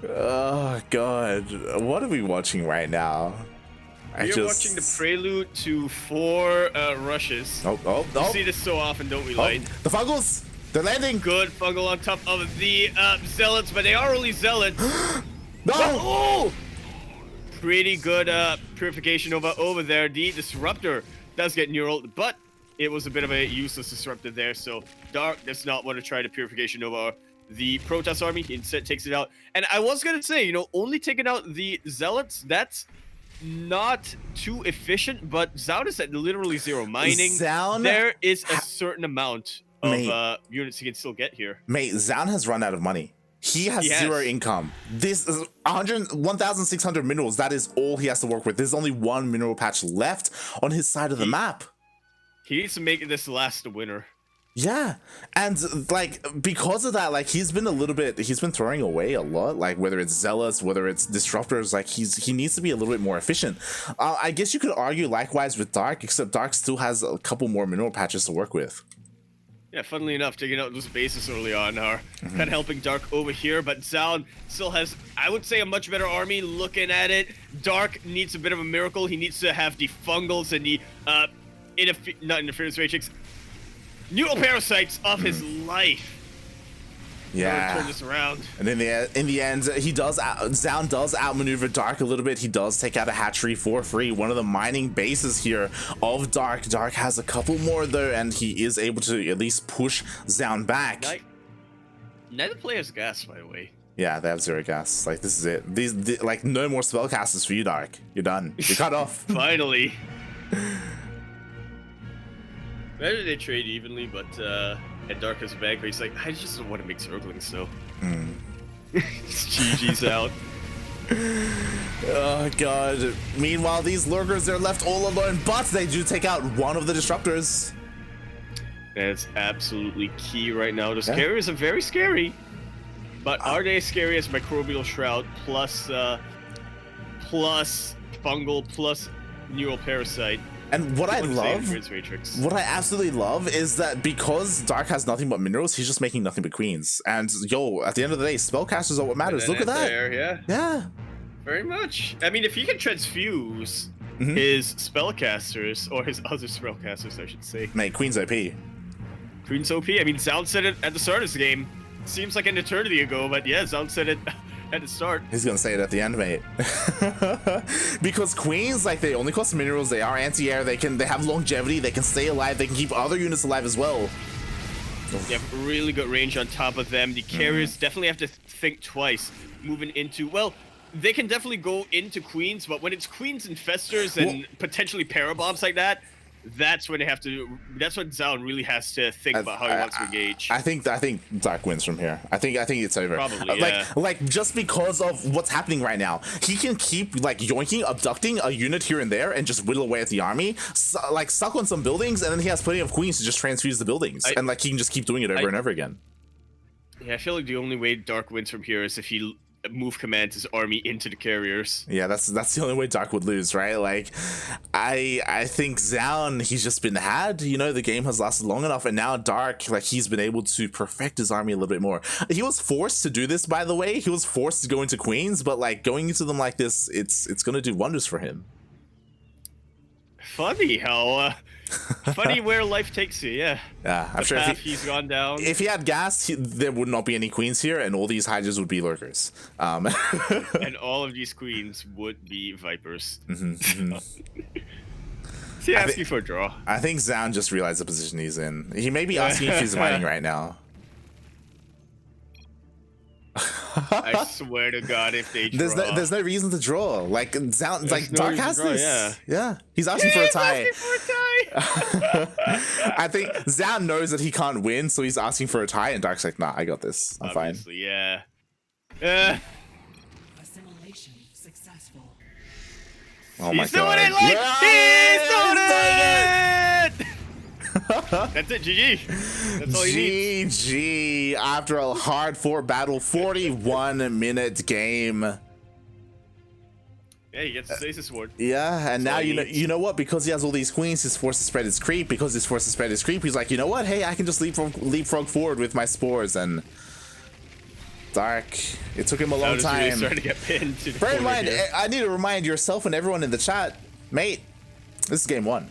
Oh god, what are we watching right now? We're watching the prelude to 4 rushes. Oh! We see this so often, don't we, Light? The Fungals! They're landing! Good fungal on top of the Zealots, but they are only Zealots. No! Oh! Pretty good purification over there. The Disruptor does get neural, but it was a bit of a useless Disruptor there, so Dark does not want to try the purification over the Protoss army. He instead takes it out. And I was going to say, only taking out the Zealots, that's not too efficient, but Zoun is at literally 0 mining. There is a certain amount of units he can still get here. Mate, Zoun has run out of money. He has 0 income. This is 1,600 minerals. That is all he has to work with. There's only 1 mineral patch left on his side of the map. He needs to make this last the winner. Yeah, and like because of that, like he's been throwing away a lot, like whether it's Zealots, whether it's Disruptors, like he needs to be a little bit more efficient. I guess you could argue likewise with Dark, except Dark still has a couple more mineral patches to work with. Yeah, funnily enough, taking out those bases early on are kind of helping Dark over here, but Zoun still has, I would say, a much better army. Looking at it, Dark needs a bit of a miracle. He needs to have the Fungals and the not interference matrix, neural parasites off his life. Yeah. Turn this around. And in the end, Zoun does outmaneuver Dark a little bit. He does take out a hatchery for free. One of the mining bases here of Dark. Dark has a couple more though, and he is able to at least push Zoun back. Neither player's gas, by the way. Yeah, they have 0 gas. Like this is it. Like no more spellcasters for you, Dark. You're done. You're cut off. Finally. Maybe they trade evenly, but at Dark has a bank where he's like, I just don't want to make Zerglings, so. It's GG's out. Oh god. Meanwhile, these Lurkers, they're left all alone, but they do take out one of the Disruptors. That's absolutely key right now. Those carriers are very scary, but are they as scary as Microbial Shroud plus Fungal plus Neural Parasite? And what I absolutely love is that because Dark has nothing but minerals, he's just making nothing but queens. And yo, at the end of the day, spellcasters are what matters. Look at that. Yeah. Very much. I mean, if he can transfuse his spellcasters, or his other spellcasters, I should say. Mate, Queen's OP. Queen's OP. I mean, Zoun said it at the start of this game. Seems like an eternity ago, but yeah, Zoun said it at the start. He's gonna say it at the end, mate. Because queens, like, they only cost minerals, they are anti-air, they have longevity, they can stay alive, they can keep other units alive as well. They have really good range on top of them. The carriers definitely have to think twice moving into, well, they can definitely go into queens, but when it's queens infestors and potentially parabombs like that, that's when they have to. That's when Zoun really has to think about how he wants to engage. I think Dark wins from here. I think it's over. Probably, yeah. Like just because of what's happening right now, he can keep like yoinking, abducting a unit here and there, and just whittle away at the army. Like suck on some buildings, and then he has plenty of queens to just transfuse the buildings, and like he can just keep doing it over and over again. Yeah, I feel like the only way Dark wins from here is if he move commands his army into the carriers. Yeah, that's the only way Dark would lose, right? Like, I think Zoun, he's just been had. You know, the game has lasted long enough, and now Dark, like, he's been able to perfect his army a little bit more. He was forced to do this, by the way. He was forced to go into queens, but like going into them like this, it's gonna do wonders for him. Funny how funny where life takes you. Yeah. Yeah, I'm sure if he's gone down. If he had gas, there would not be any queens here, and all these Hydras would be lurkers. And all of these queens would be vipers. Is he asking for a draw? I think Zoun just realized the position he's in. He may be asking if he's winning right now. I swear to God, if they draw. There's no reason to draw. Like Zoun, like no Dark has draw, this. Yeah. He's asking for a tie. I think Zoun knows that he can't win, so he's asking for a tie, and Dark's like, nah, I got this. I'm Obviously, fine. Yeah. Assimilation successful. Oh my He's doing God. it like he's doing it! That's it, GG. That's all you need. GG. After a hard-fought battle, 41-minute game. Yeah, he gets the Stasis Sword. Yeah, and now you know what? Because he has all these queens, he's forced to spread his creep. Because he's forced to spread his creep, he's like, you know what? Hey, I can just leapfrog forward with my spores. And Dark, it took him a long time. Really starting to get pinned to the Bear in mind, here. I need to remind yourself and everyone in the chat, mate, this is game 1.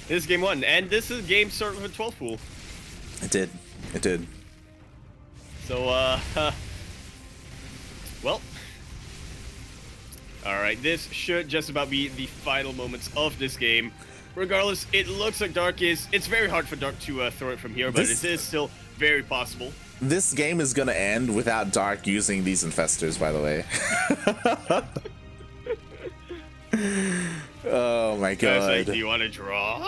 This is game 1, and this is game start with a 12 pool. It did. So, well. Alright, this should just about be the final moments of this game. Regardless, it looks like Dark is... It's very hard for Dark to throw it from here, but it is still very possible. This game is gonna end without Dark using these infestors, by the way. Oh my God. Like, do you want to draw?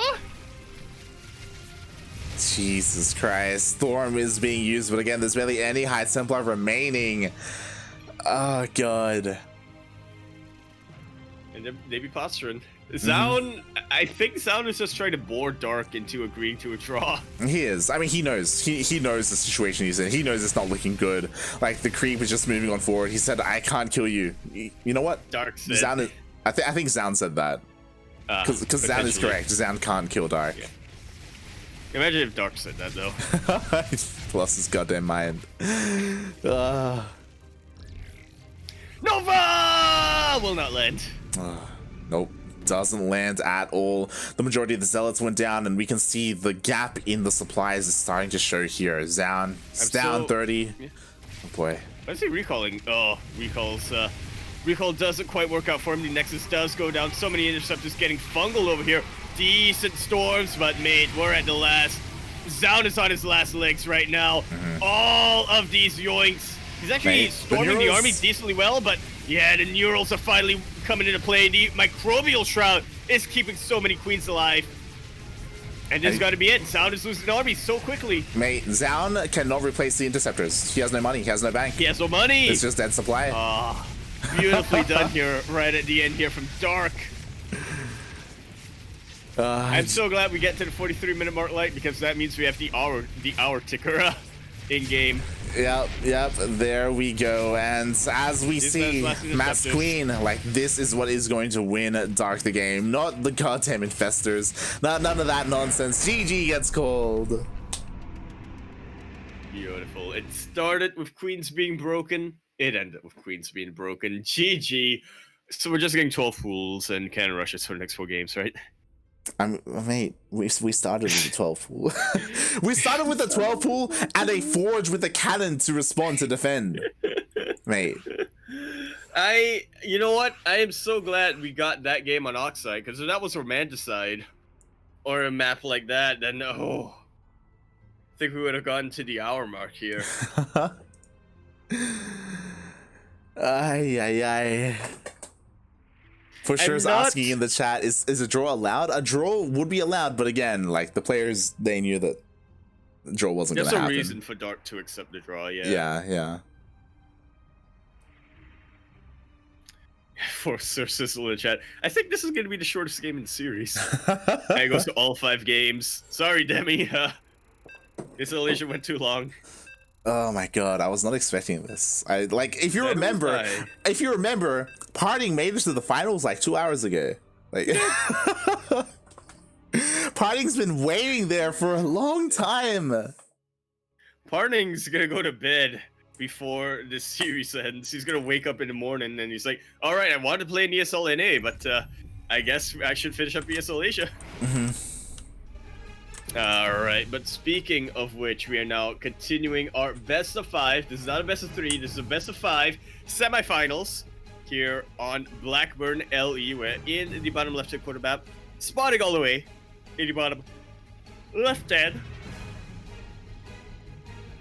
Jesus Christ. Storm is being used, but again, there's barely any High Templar remaining. Oh God. And they be posturing. Zoun, I think Zoun is just trying to bore Dark into agreeing to a draw. He is. I mean, he knows. He knows the situation he's in. He knows it's not looking good. Like, the creep is just moving on forward. He said, I can't kill you. You know what? Dark said. Zoun is, I think Zoun said that. Because Zoun is correct. Zoun can't kill Dark. Yeah. Imagine if Dark said that, though. He lost his goddamn mind. Nova will not land. Nope. Doesn't land at all. The majority of the zealots went down, and we can see the gap in the supplies is starting to show here. Zoun is down 30. Yeah. Oh boy. Why is he recalling? Oh, recalls. Recall doesn't quite work out for him. The Nexus does go down. So many interceptors getting fungled over here. Decent storms, but mate, we're at the last. Zoun is on his last legs right now. All of these yoinks. He's actually storming the army decently well, but yeah, the Neurals are finally coming into play. The Microbial Shroud is keeping so many queens alive. And this has got to be it. Zoun is losing the army so quickly. Mate, Zoun cannot replace the interceptors. He has no money. He has no bank. He has no money. It's just dead supply. Beautifully done here, right at the end here from Dark. I'm so glad we get to the 43-minute mark light, because that means we have the hour ticker in game. Yep, there we go. And as we see, Mass Queen, like, this is what is going to win Dark the game, not the goddamn infestors. None of that nonsense. GG gets called. Beautiful. It started with queens being broken. It ended with queens being broken. GG. So we're just getting 12 fools and cannon rushes for the next 4 games, right? Mate, we started with the 12 pool. We started with the 12 pool and a forge with a cannon to respond to defend. Mate. You know what? I am so glad we got that game on Oxide, because if that was Romanticide or a map like that, then think we would have gotten to the hour mark here. Ay, ay, ay. For sure is asking in the chat, is a draw allowed? A draw would be allowed, but again, like the players, they knew that the draw wasn't going to happen. There's a reason for Dark to accept the draw, yeah. Yeah. For Sir Sizzle in the chat, I think this is going to be the shortest game in the series. And it goes to all 5 games. Sorry, Demi. ESL Asia went too long. Oh my god, I was not expecting this. If you remember, Parting made it to the finals like 2 hours ago. Like Parting's been waiting there for a long time. Parting's gonna go to bed before this series ends. He's gonna wake up in the morning and he's like, all right, I wanted to play in ESL NA, but I guess I should finish up ESL Asia. All right, but speaking of which, we are now continuing our best of 5. This is not a best of 3. This is a best of 5 semifinals here on Blackburn LE. We're in the bottom left-hand corner map, spotting all the way in the bottom left-hand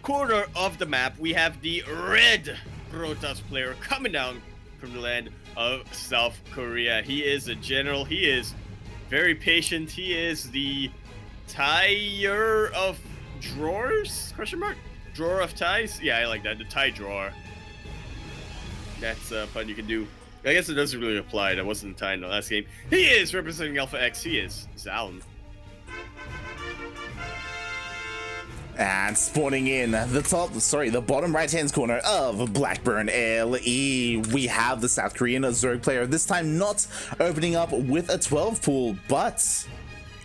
corner of the map. We have the red Protoss player coming down from the land of South Korea. He is a general. He is very patient. He is the tire of drawers? Question mark? Drawer of ties? Yeah, I like that. The tie drawer. That's a pun you can do. I guess it doesn't really apply. That wasn't a tie in the last game. He is representing Alpha X. He is Zoun. And spawning in the bottom right-hand corner of Blackburn LE, we have the South Korean Zerg player, this time not opening up with a 12 pool, but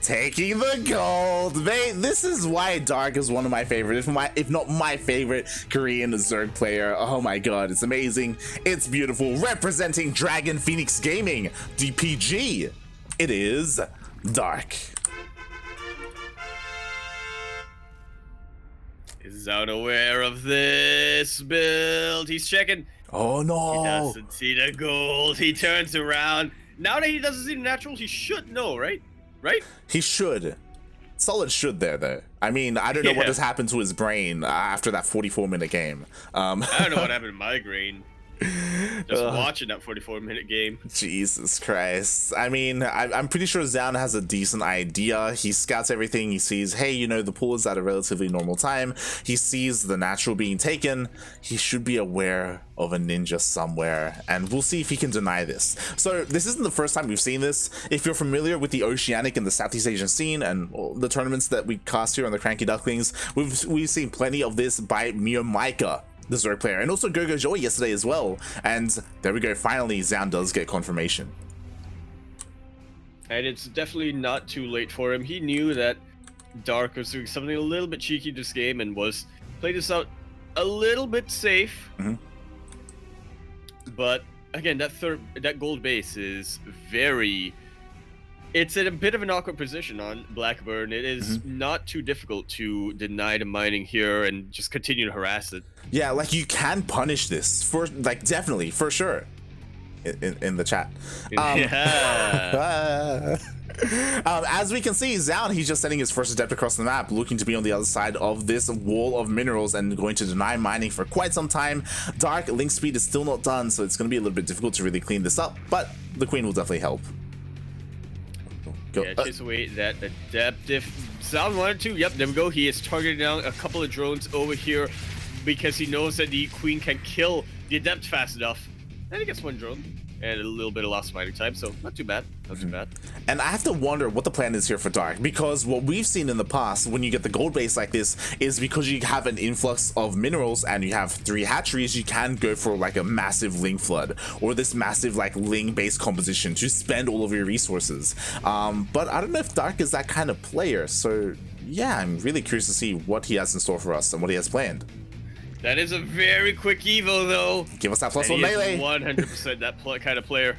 taking the gold. This is why Dark is one of my favorite, if not my favorite Korean Zerg player. Oh my god, it's amazing. It's beautiful. Representing Dragon Phoenix Gaming, DPG, it is Dark. Is Zoun aware of this build? He's checking. Oh no. He doesn't see the gold. He turns around. Now that he doesn't see the naturals, he should know, right? Right? He should. Solid should there, though. I mean, I don't know what has happened to his brain after that 44-minute game. I don't know what happened to my brain. Just watching that 44-minute game. Jesus Christ. I mean, I'm pretty sure Zoun has a decent idea. He scouts everything. He sees, hey, you know, the pool is at a relatively normal time. He sees the natural being taken. He should be aware of a ninja somewhere, and we'll see if he can deny this. So this isn't the first time we've seen this. If you're familiar with the Oceanic and the Southeast Asian scene and the tournaments that we cast here on the CranKy Ducklings, we've seen plenty of this by Mio Micah, the Zerg player, and also Gogo Joy yesterday as well. And there we go, finally Zoun does get confirmation. And it's definitely not too late for him. He knew that Dark was doing something a little bit cheeky this game and was playing this out a little bit safe. But again, that gold base is it's in a bit of an awkward position on Blackburn. It is not too difficult to deny the mining here and just continue to harass it. Yeah, like you can punish this for definitely for sure in the chat. As we can see, Zoun, he's just sending his first adept across the map, looking to be on the other side of this wall of minerals and going to deny mining for quite some time. Dark link speed is still not done, so it's going to be a little bit difficult to really clean this up, but the Queen will definitely help. Yeah, chase away that adept. If Zoun wanted to, yep, there we go. He is targeting down a couple of drones over here because he knows that the Queen can kill the adept fast enough. And he gets one drone and a little bit of lost mining time, so not too bad. Not too bad. And I have to wonder what the plan is here for Dark, because what we've seen in the past when you get the gold base like this is because you have an influx of minerals and you have 3 hatcheries, you can go for like a massive Ling flood or this massive like Ling based composition to spend all of your resources. But I don't know if Dark is that kind of player, so yeah, I'm really curious to see what he has in store for us and what he has planned. That is a very quick evo, though. Give us that +1 melee. 100% that kind of player.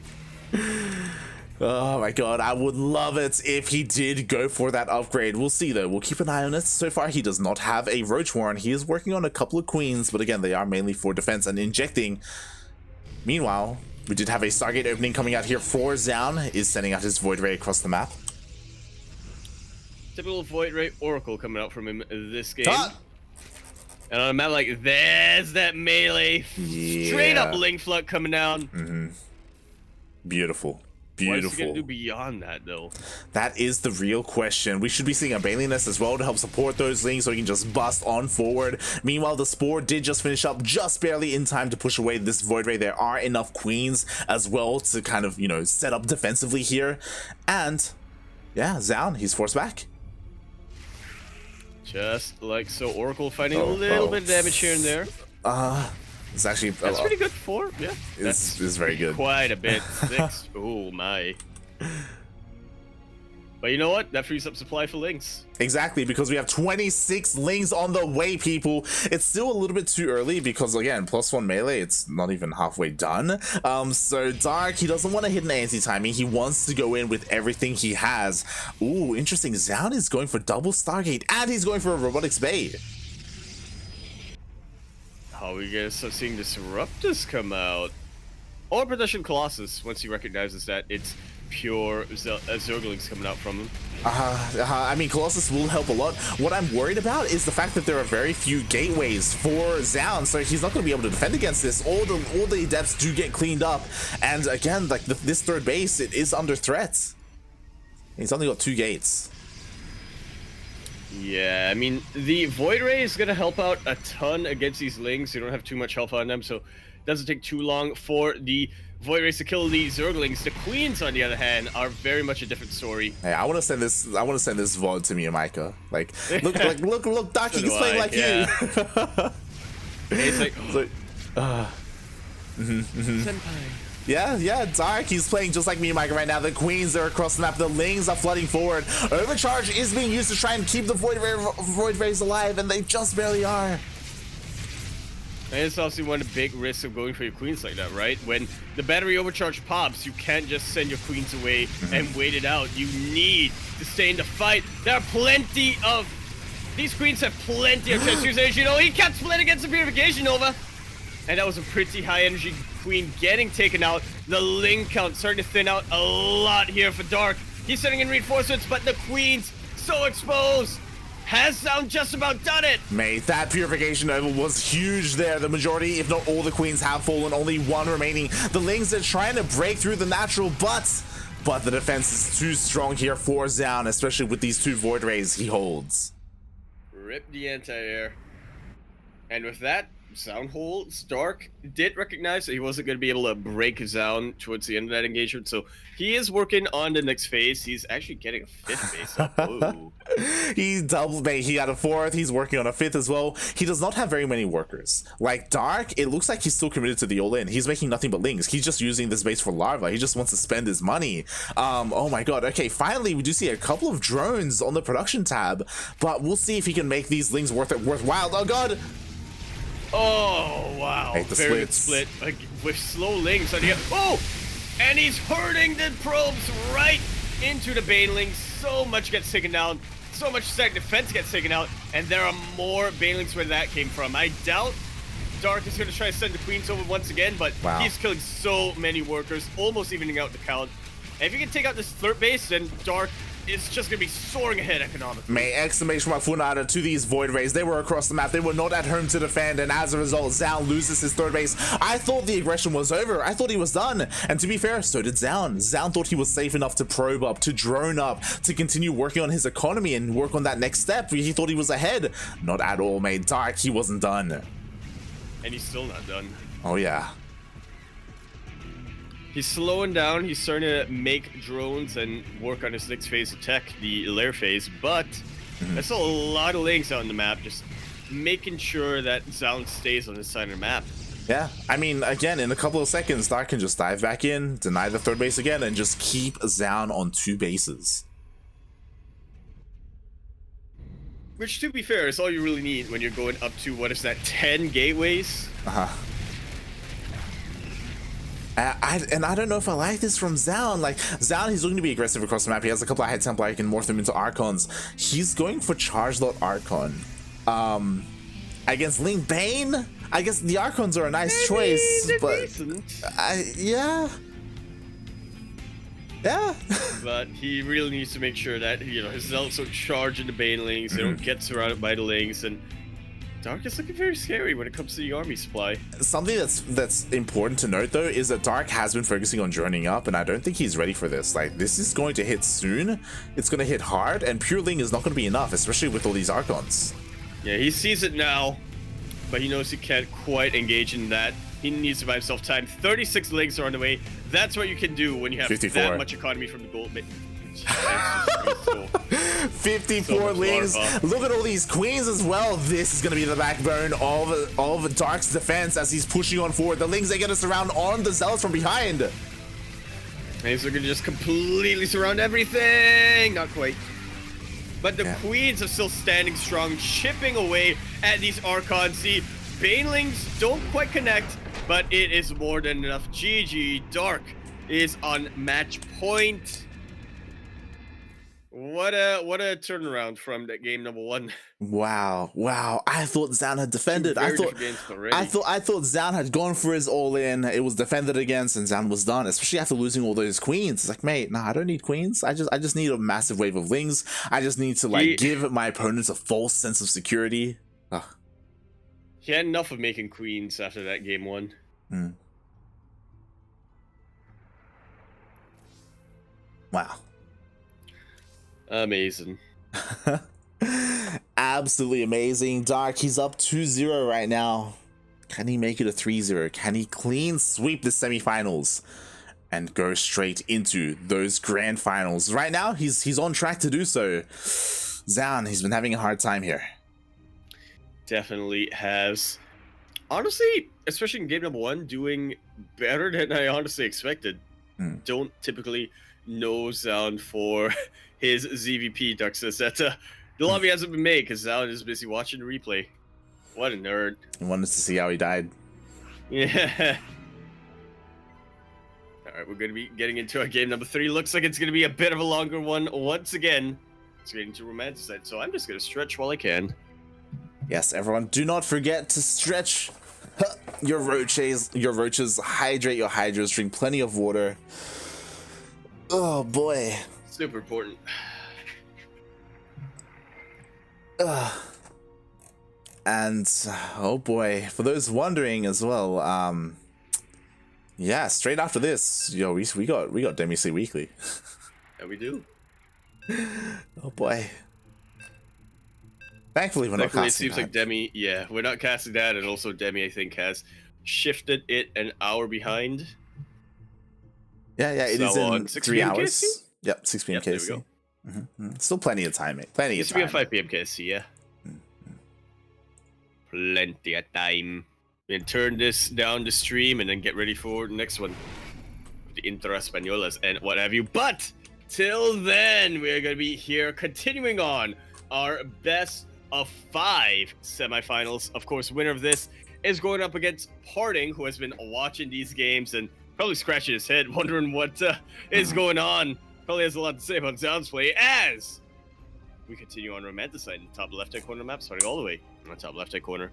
Oh my god, I would love it if he did go for that upgrade. We'll see though, we'll keep an eye on it. So far he does not have a Roach Warren. He is working on a couple of Queens, but again, they are mainly for defense and injecting. Meanwhile, we did have a Stargate opening coming out here for Zoun, is sending out his Void Ray across the map. Typical Void Ray Oracle coming out from him this game. Ah! And on a map like, there's that melee. Straight up Yeah. Link Flood coming down. Beautiful. What is he Beautiful. gonna do beyond that, though? That is the real question. We should be seeing a Baneliness as well to help support those links so he can just bust on forward. Meanwhile, the Spore did just finish up just barely in time to push away this Void Ray. There are enough Queens as well to kind of, you know, set up defensively here. And yeah, Zoun, he's forced back. Just like so, Oracle fighting a little bit of damage here and there. It's actually That's pretty good for, yeah. It's very good. Quite a bit. 6. Oh my. But you know what? That frees up supply for links. Exactly, because we have 26 links on the way, people. It's still a little bit too early because, again, +1 melee, it's not even halfway done. So Dark, he doesn't want to hit an anti-timing. He wants to go in with everything he has. Ooh, interesting. Zoun is going for double Stargate, and he's going for a Robotics Bay. How are we gonna start seeing Disruptors come out? Or Production Colossus, once he recognizes that it's pure Zerglings coming out from him. I mean, Colossus will help a lot. What I'm worried about is the fact that there are very few gateways for Zoun, so he's not going to be able to defend against this. All the adepts do get cleaned up, and again, like this third base, it is under threat. He's only got 2 gates. Yeah, I mean, the Void Ray is going to help out a ton against these Lings. You don't have too much health on them, so it doesn't take too long for the Void Rays to kill the Zerglings. The Queens, on the other hand, are very much a different story. Hey, I want to send this VOD to Miyamika. Like, look, Daki, he's playing like yeah. you. It's like, Senpai. Yeah, Dark, he's playing just like Miyamika right now. The Queens are across the map, the Lings are flooding forward. Overcharge is being used to try and keep the Void Rays alive, and they just barely are. And it's obviously one of the big risks of going for your Queens like that, right? When the battery overcharge pops, you can't just send your Queens away and wait it out. You need to stay in the fight. There are plenty of... These Queens have plenty of chance to use energy. You know, he kept split against the Purification Nova. And that was a pretty high energy Queen getting taken out. The Ling count starting to thin out a lot here for Dark. He's sending in reinforcements, but the Queen's so exposed. Has Zoun just about done it? Mate, that Purification Nova was huge there. The majority, if not all the Queens have fallen, only 1 remaining. The Lings are trying to break through the natural, but the defense is too strong here for Zoun, especially with these 2 Void Rays he holds. Rip the anti-air. And with that, Zoun holds. Dark did recognize that he wasn't going to be able to break Zoun towards the end of that engagement, so he is working on the next phase. He's actually getting a 5th base up. Ooh. He doubled, mate. He got a 4th. He's working on a 5th as well. He does not have very many workers. Like Dark, it looks like he's still committed to the all-in. He's making nothing but Lings. He's just using this base for larva. He just wants to spend his money. Oh my god. Okay, finally we do see a couple of drones on the production tab, but we'll see if he can make these Lings worthwhile. Oh god. Oh, wow. Hate the Very good splits. split. Like, with slow Lings. Oh! And he's hurting the probes right into the Banelings. So much gets taken down. So much stack defense gets taken out. And there are more Banelings where that came from. I doubt Dark is going to try to send the Queens over once again, but wow. He's killing so many workers, almost evening out the count. And if you can take out this third base, then Dark is just going to be soaring ahead economically. May exclamation mark Funada to these Void Rays. They were across the map. They were not at home to defend, and as a result, Zoun loses his third base. I thought the aggression was over. I thought he was done. And to be fair, so did Zoun. Zoun thought he was safe enough to probe up, to drone up, to continue working on his economy and work on that next step. He thought he was ahead. Not at all, mate. Dark, he wasn't done. And he's still not done. Oh, yeah. He's slowing down, he's starting to make drones and work on his next phase of tech, the lair phase, but there's still a lot of Lings out on the map, just making sure that Zoun stays on his side of the map. Yeah, I mean, again, in a couple of seconds, Dark can just dive back in, deny the third base again, and just keep Zoun on 2 bases. Which, to be fair, is all you really need when you're going up to, what is that, 10 gateways? And I don't know if I like this from Zoun. Like, Zoun, he's looking to be aggressive across the map. He has a couple of Head Templar. He can morph them into Archons. He's going for Charge Lot Archon. Against Ling Bane? I guess the Archons are a nice choice, but... yeah. Yeah. But he really needs to make sure that, you know, his zealots don't charge into banelings, they don't get surrounded by the lings, and Dark is looking very scary when it comes to the army supply. Something that's important to note though is that Dark has been focusing on journeying up, and I don't think he's ready for this. Like, this is going to hit soon. It's going to hit hard, and pure Ling is not going to be enough, especially with all these Archons. Yeah, he sees it now, but he knows he can't quite engage in that. He needs to buy himself time. 36 lings are on the way. That's what you can do when you have 54. that much economy from the gold. 54 lings. Look at all these queens as well. This is going to be the backbone of Dark's defense as he's pushing on forward. The lings, they get to surround on the zealots from behind. And he's going to just completely surround everything. Not quite. But the queens are still standing strong, chipping away at these Archons. The banelings don't quite connect, but it is more than enough. GG. Dark is on match point. What a turnaround from that game number 1. Wow. I thought Zoun had defended. I thought Zoun had gone for his all-in. It was defended against, and Zoun was done. Especially after losing all those queens. It's like, mate, nah, I don't need queens. I just need a massive wave of lings. I just need to give my opponents a false sense of security. Ugh. He had enough of making queens after that game 1. Wow. Amazing. Absolutely amazing. Dark, he's up 2-0 right now. Can he make it a 3-0? Can he clean sweep the semifinals and go straight into those grand finals? Right now, he's on track to do so. Zoun, he's been having a hard time here. Definitely has. Honestly, especially in game number 1, doing better than I honestly expected. Don't typically know Zoun for his ZvP. Duck says that the lobby hasn't been made because Zoun is busy watching the replay. What a nerd. He wanted to see how he died. Yeah. Alright, we're going to be getting into our game number 3. Looks like it's going to be a bit of a longer one once again. It's getting to romanticize, so I'm just going to stretch while I can. Yes, everyone, do not forget to stretch your roaches, hydrate your hydras, drink plenty of water. Oh boy. Super important. And oh boy, for those wondering as well, yeah, straight after this, yo, we got Demi-C Weekly. Yeah, we do. Oh boy. Thankfully, we're not casting it seems that. like Demi, yeah, we're not casting that, and also Demi, I think, has shifted it an hour behind. Yeah, it is in 6 3 p.m. hours. KST? Yep, 6 p.m. There we KST. go. Still plenty of time, mate. Plenty of Used to be time. at 5 p.m. KST, yeah. Plenty of time. We can turn this down the stream and then get ready for the next one. The Inter Españolas and what have you. But till then, we are going to be here continuing on our best of 5 semifinals. Of course, winner of this is going up against Parting, who has been watching these games and probably scratching his head, wondering what is going on. Probably has a lot to say about Zoun's play as we continue on Romanticide in the top left-hand corner of the map, starting all the way on the top left-hand corner.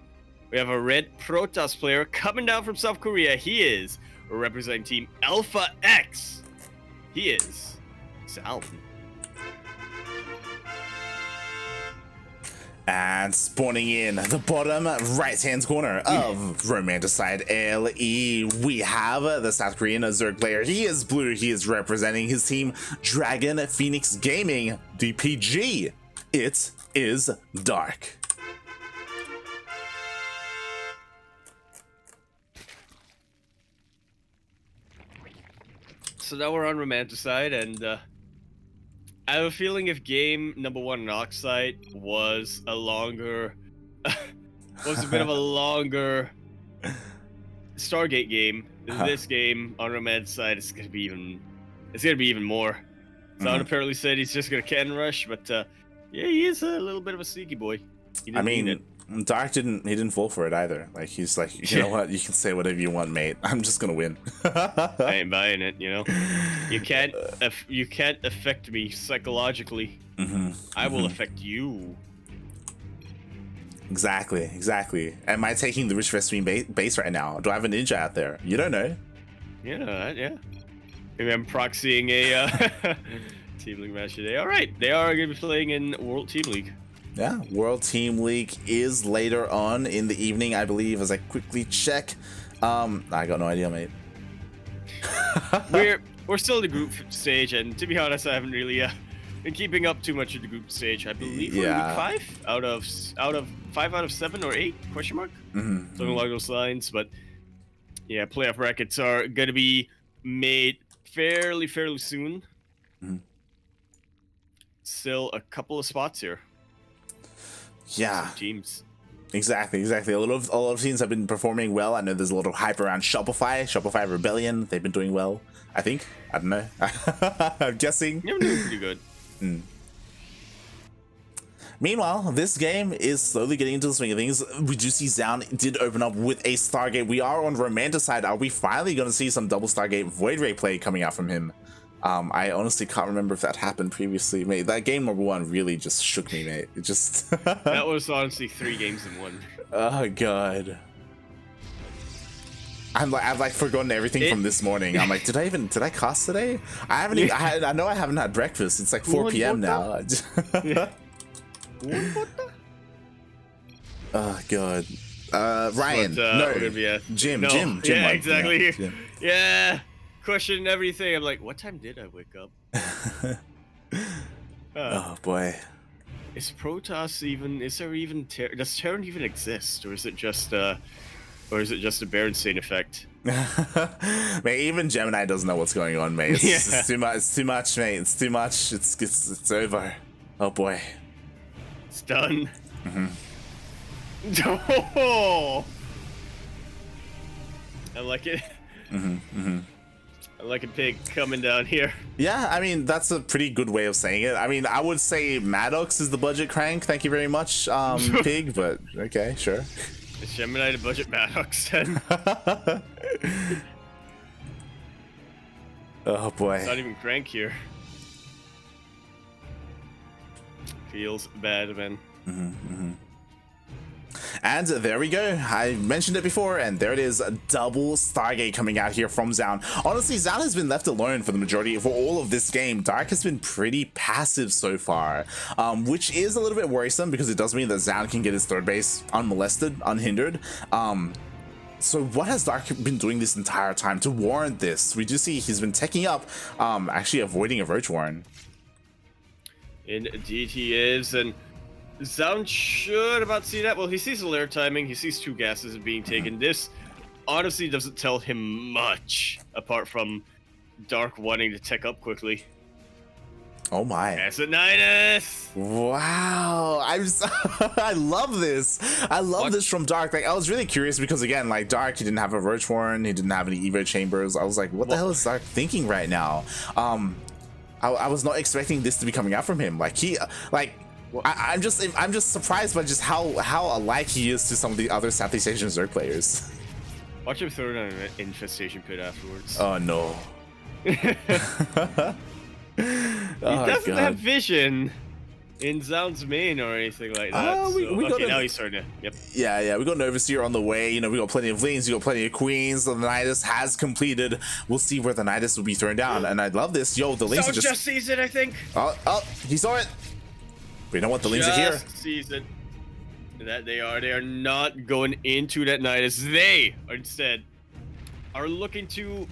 We have a red Protoss player coming down from South Korea. He is representing Team Alpha X. He is Zoun. And spawning in the bottom right-hand corner of Romanticide LE, we have the South Korean Zerg player. He is blue. He is representing his team, Dragon Phoenix Gaming, DPG. It is Dark. So now we're on Romanticide, and I have a feeling if game number 1 on Oxide was a longer, was a bit of a longer Stargate game, this game on Romanticide is gonna be even more. Zoun apparently said he's just gonna can rush, but yeah, he is a little bit of a sneaky boy. I mean, Dark didn't fall for it either. Like, he's like, you know what, you can say whatever you want, mate. I'm just gonna win. I ain't buying it, you know. You can't affect me psychologically. I will affect you. Exactly. Am I taking the Rich Vespine base right now? Do I have a ninja out there? You don't know. Yeah. Maybe I'm proxying a Team League match today. All right, they are going to be playing in World Team League. Yeah, World Team League is later on in the evening, I believe, as I quickly check. I got no idea, mate. We're still in the group stage, and to be honest, I haven't really been keeping up too much of the group stage. I believe we're in week 5 out of 5 out of 7 or 8 question mark, something along those lines. But yeah, playoff brackets are going to be made fairly soon. Still a couple of spots here. Yeah. Some teams. Exactly. A lot of teams have been performing well. I know there's a lot of hype around Shopify Rebellion. They've been doing well, I think. I don't know. I'm guessing. You're doing pretty good. Meanwhile, this game is slowly getting into the swing of things. We do see Zoun did open up with a Stargate. We are on Romanta's side. Are we finally going to see some double Stargate Void Ray play coming out from him? I honestly can't remember if that happened previously, mate. That game number 1 really just shook me, mate. It just... That was honestly 3 games in 1. Oh, God. I've like forgotten everything from this morning. I'm like, did I cast today? I haven't even, I know I haven't had breakfast. It's like 4 p.m. now. Oh, God. Ryan, no. Jim. Yeah, exactly. Jim. Yeah. Questioning everything. I'm like, what time did I wake up? Oh boy. Is Protoss even? Is there even? Does Terran even exist, or is it just a Berenstain effect? Mate, even Gemini doesn't know what's going on, mate. It's too much. It's too much, mate. It's too much. It's over. Oh boy. It's done. Oh, I like it. I like a pig coming down here. Yeah, I mean, that's a pretty good way of saying it. I mean, I would say Maddox is the budget crank. Thank you very much, pig, but okay, sure. Is Gemini the budget Maddox then? Oh boy. It's not even crank here. Feels bad, man. And there we go. I mentioned it before, and there it is, a double Stargate coming out here from Zoun. Honestly, Zoun has been left alone for the majority for all of this game. Dark has been pretty passive so far, which is a little bit worrisome because it does mean that Zoun can get his third base unmolested, unhindered. So what has Dark been doing this entire time to warrant this? We do see he's been teching up, actually avoiding a Roach Warren. Indeed he is, and Zoun should about see that. Well, he sees the lair timing, he sees 2 gases being taken. This honestly doesn't tell him much, apart from Dark wanting to tech up quickly. Oh my. Acinitis! Wow. I love this. I love this from Dark. Like, I was really curious because, again, like, Dark, he didn't have a Roach Warren, he didn't have any Evo Chambers. I was like, what the hell is Dark thinking right now? I was not expecting this to be coming out from him. Like, I'm just surprised by just how alike he is to some of the other Southeast Asian Zerg players. Watch him throw down an infestation pit afterwards. Oh no. He doesn't have vision in Zoun's main or anything like that. Okay, now he's starting to. Yep. Yeah, we got an Overseer on the way. You know, we got plenty of lanes, we got plenty of queens. The Nidus has completed. We'll see where the Nidus will be thrown down. And I love this. Yo, the lanes are just sees it, I think. Oh, he saw it. We know what the lanes are here. Sees it. That they are not going into that Nidus. They are instead looking to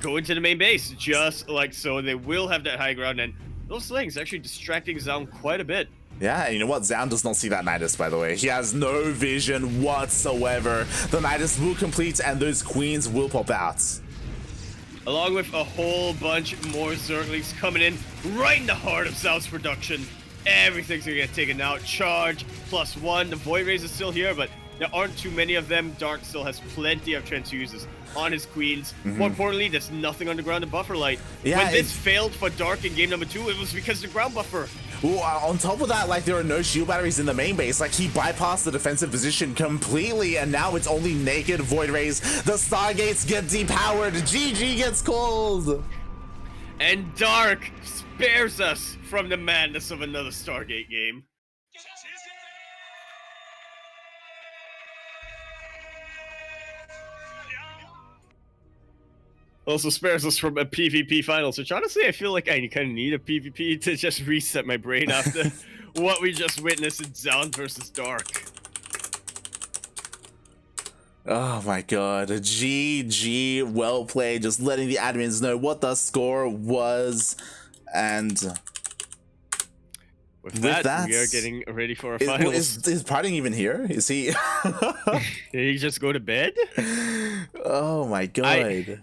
go into the main base, just like so. They will have that high ground, and those slings actually distracting Zoun quite a bit. Yeah, and you know what? Zoun does not see that Nidus, by the way. He has no vision whatsoever. The Nidus will complete, and those queens will pop out. Along with a whole bunch more Zerglings coming in right in the heart of Zoun's production. Everything's gonna get taken out. Charge +1. The Void Rays is still here, but there aren't too many of them. Dark still has plenty of transfuses on his queens. More importantly, there's nothing on the ground to buffer light. Yeah, when this failed for Dark in game number 2, it was because the ground buffer. Ooh, on top of that, like, there are no shield batteries in the main base. Like, he bypassed the defensive position completely, and now it's only naked Void Rays. The Stargates get depowered. GG gets called. And Dark spares us from the madness of another Stargate game. Also spares us from a PvP finals, which honestly I feel like I kind of need a PvP to just reset my brain after what we just witnessed in Zoun versus Dark. Oh my god, GG, well played, just letting the admins know what the score was, and with that we are getting ready for our finals. Is Parting even here? Is he? Did he just go to bed? Oh my god.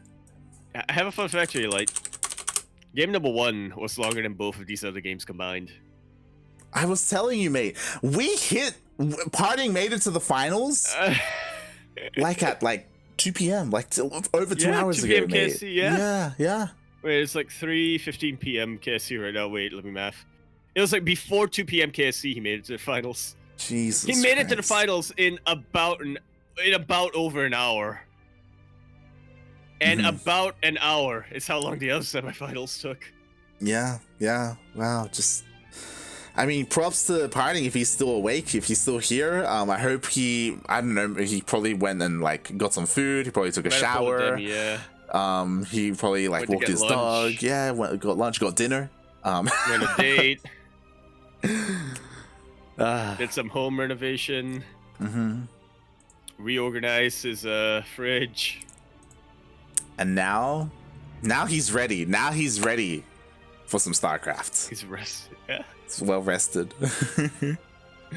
I have a fun fact for you, like, game number 1 was longer than both of these other games combined. I was telling you, mate, Parting made it to the finals like at 2 p.m. Over 2 hours 2 ago, p.m. mate. KSC, yeah. Yeah. Wait, it's like 3:15 p.m. KSC right now. Wait, let me math. It was like before 2 p.m. KSC he made it to the finals. Jesus He made it to the Christ. finals in about over an hour. And about an hour is how long the other semifinals took. Yeah. Wow, I mean, props to Parting if he's still awake, if he's still here. I hope he probably went and got some food. He probably took a shower. Yeah. He probably walked his dog. Yeah, got lunch, got dinner. Went on a date. Did some home renovation. Reorganized his fridge. And now he's ready. Now he's ready for some StarCraft. He's rested. Yeah. He's well rested.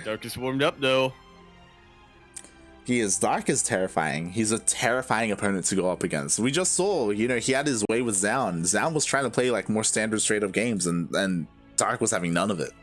Dark is warmed up though. Dark is terrifying. He's a terrifying opponent to go up against. We just saw, he had his way with Zoun. Zoun was trying to play more standard straight up games, and Dark was having none of it.